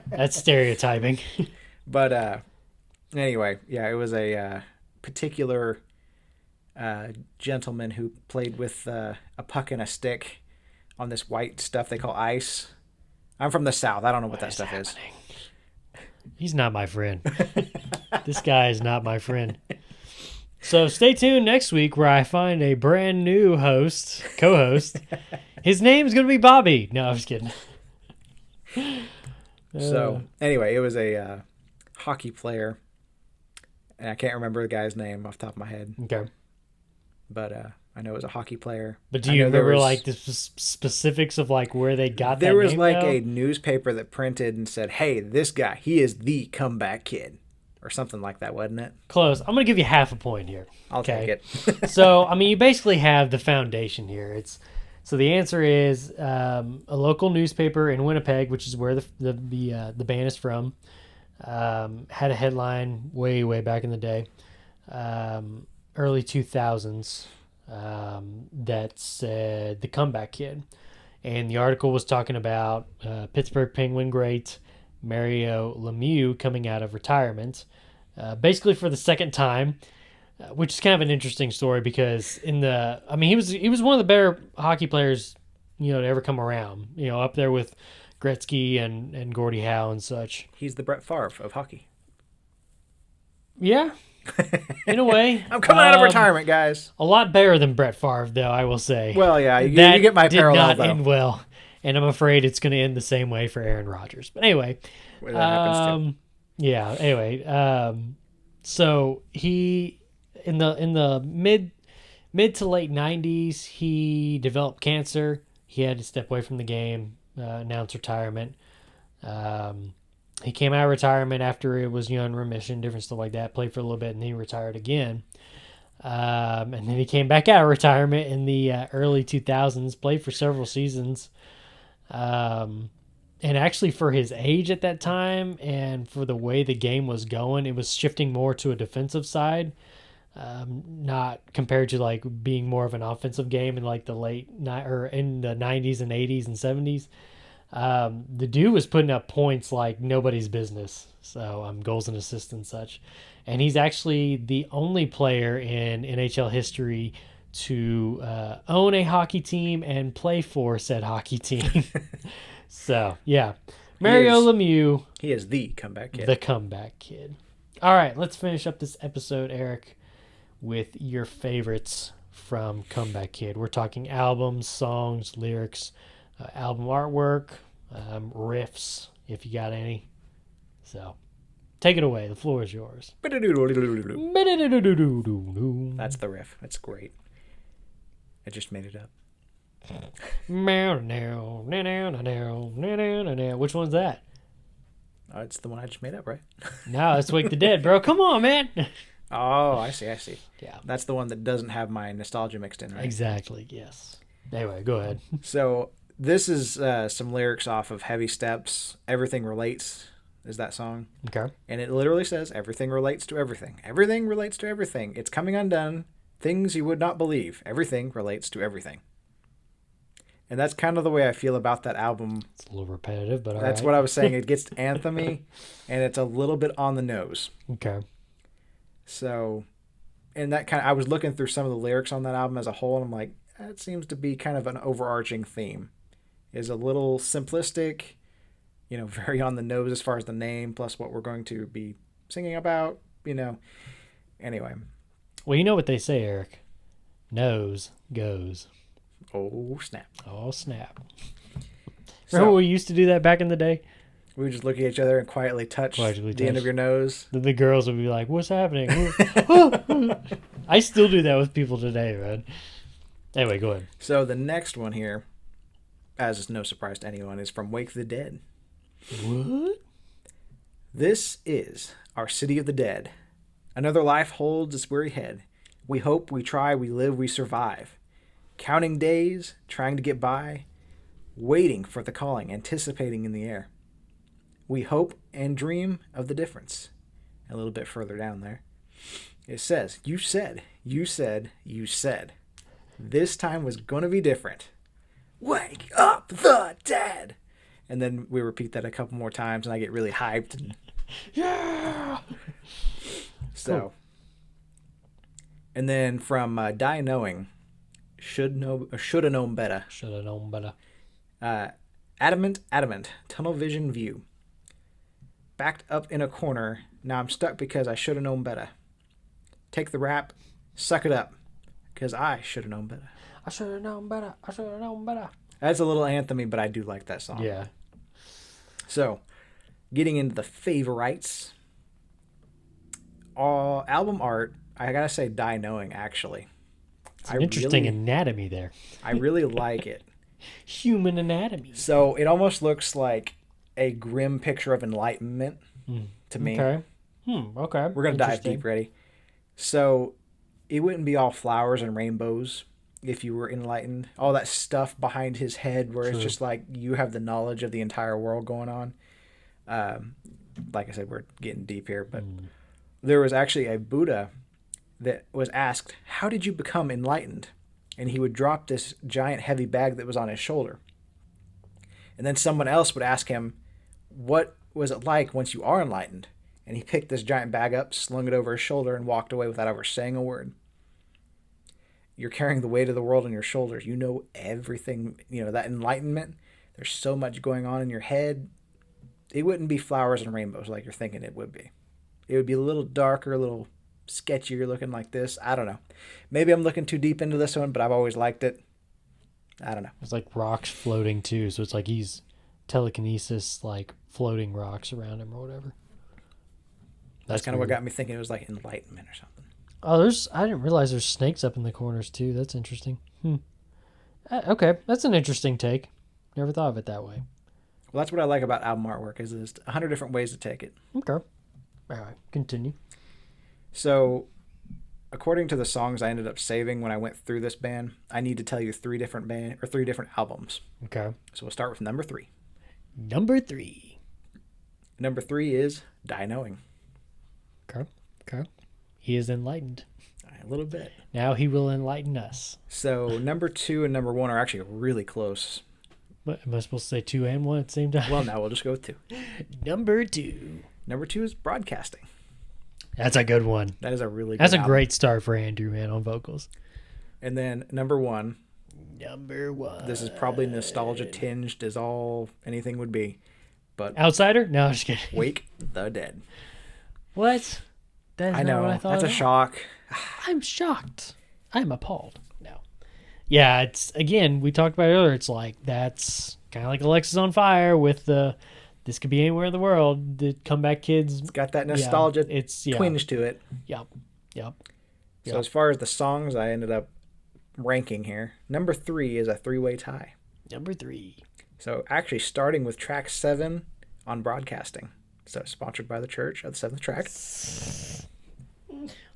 Speaker 2: that's stereotyping.
Speaker 4: But anyway, yeah, it was a particular gentleman who played with a puck and a stick on this white stuff they call ice. I'm from the South. I don't know what that stuff is.
Speaker 2: He's not my friend. This guy is not my friend. So stay tuned next week where I find a brand new co-host. His name's going to be Bobby. No, I'm just kidding.
Speaker 4: So anyway, it was a hockey player, and I can't remember the guy's name off the top of my head,
Speaker 2: Okay.
Speaker 4: but I know it was a hockey player.
Speaker 2: But do
Speaker 4: I
Speaker 2: you
Speaker 4: know there
Speaker 2: remember
Speaker 4: was-
Speaker 2: like the specifics of like where they got
Speaker 4: There
Speaker 2: that
Speaker 4: was
Speaker 2: name
Speaker 4: like
Speaker 2: though?
Speaker 4: a newspaper that printed and said, "Hey, this guy, he is the comeback kid," or something like that, wasn't it?
Speaker 2: Close. I'm going to give you half a point here.
Speaker 4: I'll take it.
Speaker 2: So, I mean, you basically have the foundation here. So the answer is a local newspaper in Winnipeg, which is where the band is from, had a headline way back in the day, early 2000s, that said the Comeback Kid, and the article was talking about Pittsburgh Penguin great Mario Lemieux coming out of retirement, basically for the second time. Which is kind of an interesting story because he was one of the better hockey players, to ever come around. Up there with Gretzky and Gordie Howe and such.
Speaker 4: He's the Brett Favre of hockey.
Speaker 2: Yeah, in a way.
Speaker 4: I'm coming out of retirement, guys.
Speaker 2: A lot better than Brett Favre, though, I will say.
Speaker 4: Well, yeah, you
Speaker 2: That
Speaker 4: get my
Speaker 2: did
Speaker 4: parallel,
Speaker 2: not
Speaker 4: though.
Speaker 2: end well, and I'm afraid it's going to end the same way for Aaron Rodgers. But anyway,
Speaker 4: Where that happens too.
Speaker 2: yeah. Anyway, so he in the mid to late 90s, he developed cancer. He had to step away from the game, announce retirement. He came out of retirement after it was in remission, different stuff like that. Played for a little bit, and then he retired again. And then he came back out of retirement in the early 2000s. Played for several seasons. And actually, for his age at that time, and for the way the game was going, it was shifting more to a defensive side. Not compared to like being more of an offensive game in like the in the 90s and 80s and 70s. The dude was putting up points like nobody's business. So goals and assists and such. And he's actually the only player in NHL history to own a hockey team and play for said hockey team. So yeah, Mario Lemieux,
Speaker 4: He is the comeback kid.
Speaker 2: the Comeback Kid. All right, let's finish up this episode, Eric, with your favorites from Comeback Kid. We're talking albums, songs, lyrics, album artwork, riffs, if you got any. So, take it away. The floor is yours.
Speaker 4: That's the riff. That's great. I just made it up.
Speaker 2: Which one's that?
Speaker 4: Oh, it's the one I just made up, right?
Speaker 2: No, it's Wake the Dead, bro. Come on, man.
Speaker 4: Oh, I see.
Speaker 2: Yeah.
Speaker 4: That's the one that doesn't have my nostalgia mixed in, right?
Speaker 2: Exactly, yes. Anyway, go ahead.
Speaker 4: So this is some lyrics off of Heavy Steps. Everything Relates. is that song.
Speaker 2: Okay.
Speaker 4: And it literally says, everything relates to everything. Everything relates to everything. It's coming undone. Things you would not believe. Everything relates to everything. And that's kind of the way I feel about that album.
Speaker 2: It's a little repetitive, but
Speaker 4: That's what I was saying. It gets anthem-y, and it's a little bit on the nose.
Speaker 2: Okay.
Speaker 4: So, and that kind of, I was looking through some of the lyrics on that album as a whole, and I'm like, that seems to be kind of an overarching theme. Is a little simplistic, very on the nose as far as the name, plus what we're going to be singing about, Anyway.
Speaker 2: Well, you know what they say, Eric. Nose goes.
Speaker 4: Oh, snap.
Speaker 2: Oh, snap.
Speaker 4: So,
Speaker 2: Remember we used to do that back in the day?
Speaker 4: we would just look at each other and quietly touch the end of your nose.
Speaker 2: The girls would be like, what's happening? I still do that with people today, man. Anyway, go ahead.
Speaker 4: So the next one here, as is no surprise to anyone, is from Wake the Dead.
Speaker 2: What?
Speaker 4: This is our city of the dead. Another life holds its weary head. We hope, we try, we live, we survive. Counting days, trying to get by, waiting for the calling, anticipating in the air. We hope and dream of the difference. A little bit further down there. It says, you said, you said, you said. This time was going to be different. Wake up the dead. And then we repeat that a couple more times, and I get really hyped. And
Speaker 2: Yeah!
Speaker 4: so,
Speaker 2: Cool.
Speaker 4: And then from Die Knowing, shoulda known better.
Speaker 2: Should have known better.
Speaker 4: Adamant, tunnel vision view. Backed up in a corner, now I'm stuck because I shoulda known better. Take the rap, suck it up, because I shoulda known better.
Speaker 2: I should have known better. I should have known better.
Speaker 4: That's a little anthemy, but I do like that song.
Speaker 2: Yeah.
Speaker 4: So, getting into the favorites. Album art, I gotta say Die Knowing, actually.
Speaker 2: It's an interesting anatomy there.
Speaker 4: I really like it.
Speaker 2: Human anatomy.
Speaker 4: So, it almost looks like a grim picture of enlightenment to me.
Speaker 2: Okay. Okay.
Speaker 4: We're going to dive
Speaker 2: Interesting.
Speaker 4: deep, ready? So, it wouldn't be all flowers and rainbows if you were enlightened. All that stuff behind his head where it's
Speaker 2: True.
Speaker 4: just like you have the knowledge of the entire world going on. Like I said, we're getting deep here, but there was actually a Buddha that was asked, how did you become enlightened? And he would drop this giant heavy bag that was on his shoulder. And then someone else would ask him, what was it like once you are enlightened? And he picked this giant bag up, slung it over his shoulder, and walked away without ever saying a word. You're carrying the weight of the world on your shoulders. You know everything, that enlightenment. There's so much going on in your head. It wouldn't be flowers and rainbows like you're thinking it would be. It would be a little darker, a little sketchier looking like this. I don't know. Maybe I'm looking too deep into this one, but I've always liked it. I don't know.
Speaker 2: It's like rocks floating too, so it's like he's telekinesis, like floating rocks around him or whatever.
Speaker 4: That's kind of what got me thinking it was like enlightenment or something.
Speaker 2: Oh, I didn't realize there's snakes up in the corners too. That's interesting. Okay, that's an interesting take. Never thought of it that way.
Speaker 4: Well, that's what I like about album artwork is there's 100 different ways to take it.
Speaker 2: Okay. All right, continue.
Speaker 4: So, according to the songs I ended up saving when I went through this band, I need to tell you three different albums.
Speaker 2: Okay.
Speaker 4: So we'll start with number 3.
Speaker 2: Number 3.
Speaker 4: Number 3 is Die Knowing.
Speaker 2: Okay. He is enlightened.
Speaker 4: A little bit.
Speaker 2: Now he will enlighten us.
Speaker 4: So number 2 and number 1 are actually really close.
Speaker 2: What, am I supposed to say 2 and 1 at the same time?
Speaker 4: Well, now we'll just go with 2.
Speaker 2: Number 2.
Speaker 4: Number 2 is Broadcasting.
Speaker 2: That's a good one.
Speaker 4: That is a really good
Speaker 2: That's a
Speaker 4: album.
Speaker 2: great start for Andrew, man, on vocals.
Speaker 4: And then number 1.
Speaker 2: Number 1.
Speaker 4: This is probably nostalgia tinged as all anything would be. But
Speaker 2: Outsider? No, I'm just kidding.
Speaker 4: Wake the Dead.
Speaker 2: What? That is
Speaker 4: I
Speaker 2: not
Speaker 4: know.
Speaker 2: what I thought
Speaker 4: That's a
Speaker 2: at all.
Speaker 4: shock.
Speaker 2: I'm shocked. I'm appalled. No. Yeah, it's, again, we talked about it earlier. It's like, that's kind of like Alexis on Fire with the, this could be anywhere in the world. The Comeback Kids.
Speaker 4: It's got that nostalgia
Speaker 2: it's
Speaker 4: twinge to it.
Speaker 2: Yep.
Speaker 4: So as far as the songs I ended up ranking here, number 3 is a 3-way tie.
Speaker 2: Number 3.
Speaker 4: So actually starting with track 7 on Broadcasting. So sponsored by the church of the 7th track.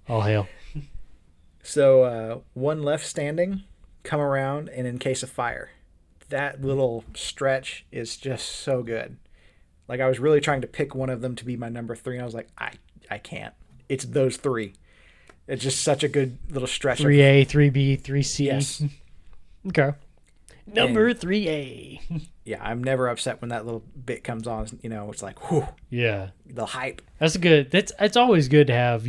Speaker 2: All hail.
Speaker 4: So One Left Standing, Come Around, and In Case of Fire. That little stretch is just so good. Like I was really trying to pick one of them to be my number 3, and I was like, I can't. It's those 3. It's just such a good little stretch.
Speaker 2: 3A, 3B, 3C.
Speaker 4: Yes.
Speaker 2: Okay. Number 3A.
Speaker 4: Yeah, I'm never upset when that little bit comes on. You know, it's like, whew,
Speaker 2: Yeah.
Speaker 4: the hype.
Speaker 2: That's good. It's always good to have,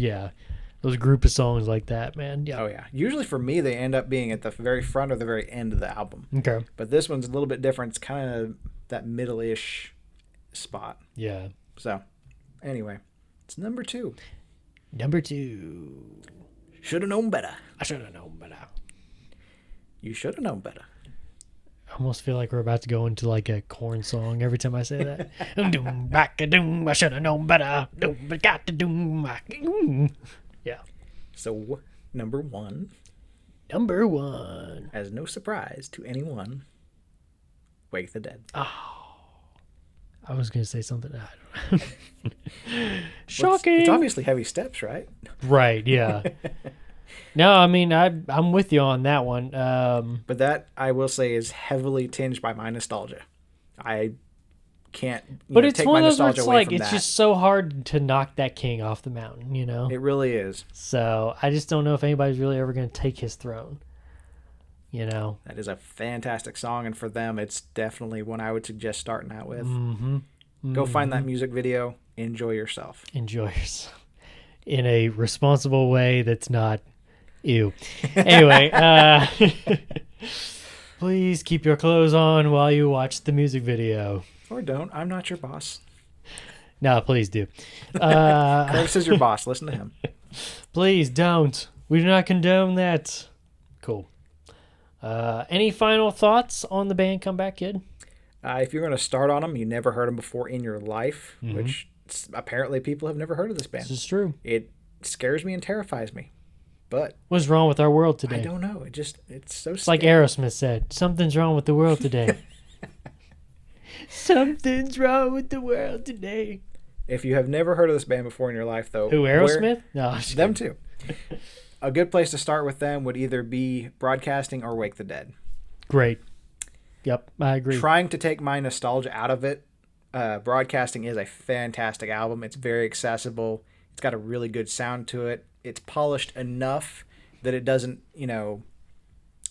Speaker 2: those group of songs like that, man. Yeah.
Speaker 4: Oh, yeah. Usually for me, they end up being at the very front or the very end of the album.
Speaker 2: Okay.
Speaker 4: But this one's a little bit different. It's kind of that middle-ish spot.
Speaker 2: Yeah.
Speaker 4: So, anyway, it's number 2.
Speaker 2: Number 2.
Speaker 4: Should have known better.
Speaker 2: I should have known better.
Speaker 4: You should have known better.
Speaker 2: I almost feel like we're about to go into like a corn song every time I say that. Doom back a doom, I should have known better. Doom but got to doom. Yeah.
Speaker 4: So, number 1,
Speaker 2: Number 1.
Speaker 4: as no surprise to anyone, Wake the Dead.
Speaker 2: I was gonna say something. I don't know.
Speaker 4: Well,
Speaker 2: Shocking.
Speaker 4: It's obviously Heavy Steps, right?
Speaker 2: Right. Yeah. No, I mean I'm with you on that one.
Speaker 4: But that, I will say, is heavily tinged by my nostalgia. I can't
Speaker 2: But it's
Speaker 4: take
Speaker 2: one
Speaker 4: my
Speaker 2: of those where
Speaker 4: nostalgia
Speaker 2: it's
Speaker 4: away
Speaker 2: like
Speaker 4: from
Speaker 2: it's
Speaker 4: that.
Speaker 2: just so hard to knock that king off the mountain, you know.
Speaker 4: It really is.
Speaker 2: So I just don't know if anybody's really ever going to take his throne. You know.
Speaker 4: That is a fantastic song, and for them, it's definitely one I would suggest starting out with.
Speaker 2: Mm-hmm.
Speaker 4: Go find that music video. Enjoy yourself.
Speaker 2: Enjoy yourself in a responsible way that's not ew. Anyway, please keep your clothes on while you watch the music video.
Speaker 4: Or don't. I'm not your boss.
Speaker 2: No, please do.
Speaker 4: Curtis is your boss. Listen to him.
Speaker 2: Please don't. We do not condone that. Cool. Any final thoughts on the band Comeback Kid?
Speaker 4: If you're going to start on them, you never heard them before in your life, which apparently people have never heard of this band.
Speaker 2: This is true.
Speaker 4: It scares me and terrifies me. But
Speaker 2: What's wrong with our world today?
Speaker 4: I don't know. It's so
Speaker 2: It's like Aerosmith said, something's wrong with the world today. Something's wrong with the world today.
Speaker 4: If you have never heard of this band before in your life, though,
Speaker 2: Who, Aerosmith? No, I'm just
Speaker 4: them
Speaker 2: kidding.
Speaker 4: too. A good place to start with them would either be Broadcasting or Wake the Dead.
Speaker 2: Great. Yep, I agree.
Speaker 4: Trying to take my nostalgia out of it, Broadcasting is a fantastic album. It's very accessible. It's got a really good sound to it. It's polished enough that it doesn't,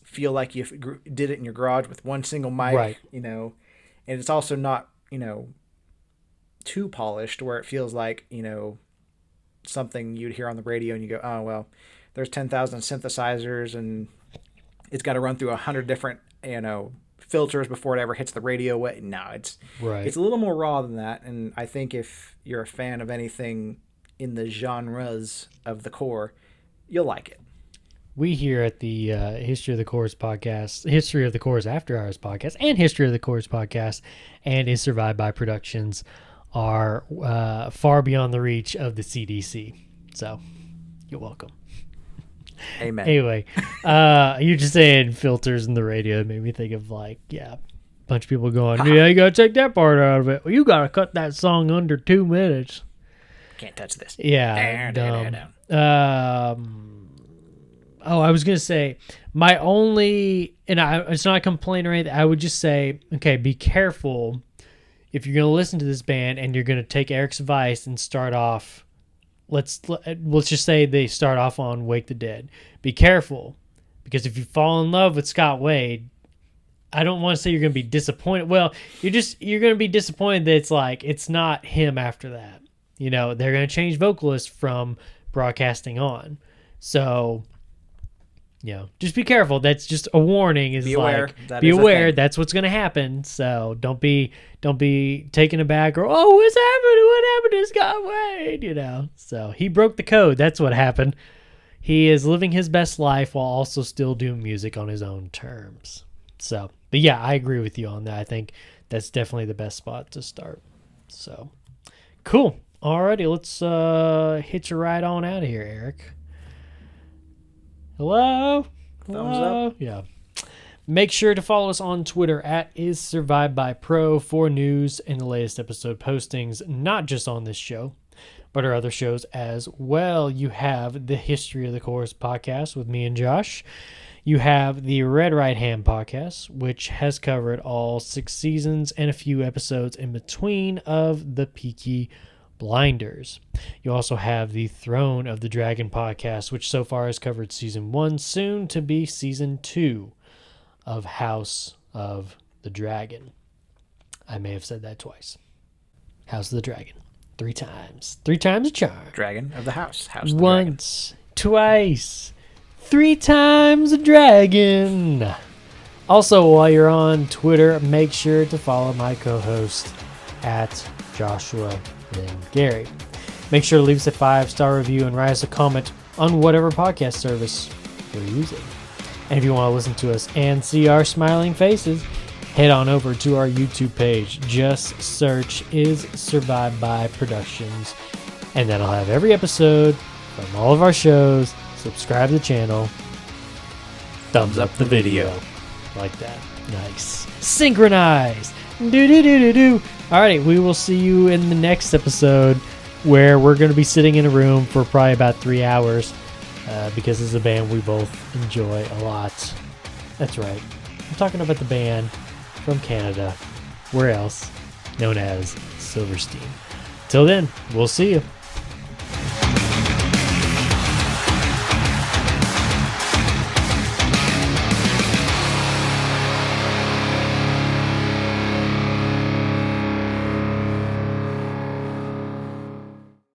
Speaker 4: feel like you did it in your garage with one single mic,
Speaker 2: Right.
Speaker 4: And it's also not, too polished where it feels like, something you'd hear on the radio and you go, oh, well, there's 10,000 synthesizers and it's got to run through 100 different, filters before it ever hits the radio. No, it's a little more raw than that. And I think if you're a fan of anything in the genres of the core, you'll like it.
Speaker 2: We here at the History of the Chorus podcast, History of the Chorus After Hours podcast, and History of the Chorus podcast, and Is Survived by Productions are far beyond the reach of the CDC. So, you're welcome.
Speaker 4: Amen.
Speaker 2: Anyway, you're just saying filters in the radio. It made me think of a bunch of people going, yeah, you gotta take that part out of it. Well, you gotta cut that song under 2 minutes.
Speaker 4: Can't touch this.
Speaker 2: Yeah.
Speaker 4: Down.
Speaker 2: I was gonna say my only, and it's not a complaint or anything. I would just say, okay, be careful if you're gonna listen to this band and you're gonna take Eric's advice and start off. Let's just say they start off on Wake the Dead. Be careful, because if you fall in love with Scott Wade, I don't want to say you're gonna be disappointed. Well, you're gonna be disappointed that it's not him after that. They're gonna change vocalists from Broadcasting on. So, just be careful. That's just a warning. Be aware. Be aware. That's what's going to happen. So don't be taken aback or, oh, what's happened? What happened to Scott Wade? So he broke the code. That's what happened. He is living his best life while also still doing music on his own terms. So, but yeah, I agree with you on that. I think that's definitely the best spot to start. So, cool. Alrighty, let's hit you right on out of here, Eric. Hello?
Speaker 4: Thumbs up.
Speaker 2: Yeah. Make sure to follow us on Twitter at IsSurvivedByPro for news and the latest episode postings, not just on this show, but our other shows as well. You have the History of the Chorus podcast with me and Josh. You have the Red Right Hand podcast, which has covered all 6 seasons and a few episodes in between of the Peaky Blinders. You also have the Throne of the Dragon podcast, which so far has covered season 1, soon to be season 2 of House of the Dragon. I may have said that twice. House of the Dragon. 3 times. 3 times a charm.
Speaker 4: Dragon of the House. House of the
Speaker 2: Once, twice, 3 times a dragon. Also, while you're on Twitter, make sure to follow my co-host at Joshua Lynn Gary. Make sure to leave us a 5-star review and write us a comment on whatever podcast service you're using. And if you want to listen to us and see our smiling faces, head on over to our YouTube page. Just search Is Survived By Productions, and that'll have every episode from all of our shows. Subscribe to the channel. Thumbs up the video. Like that. Nice. Synchronized. Do-do-do-do-do. Alrighty, we will see you in the next episode where we're going to be sitting in a room for probably about 3 hours because it's a band we both enjoy a lot. That's right. I'm talking about the band from Canada. Where else? Known as Silverstein. Till then, we'll see you.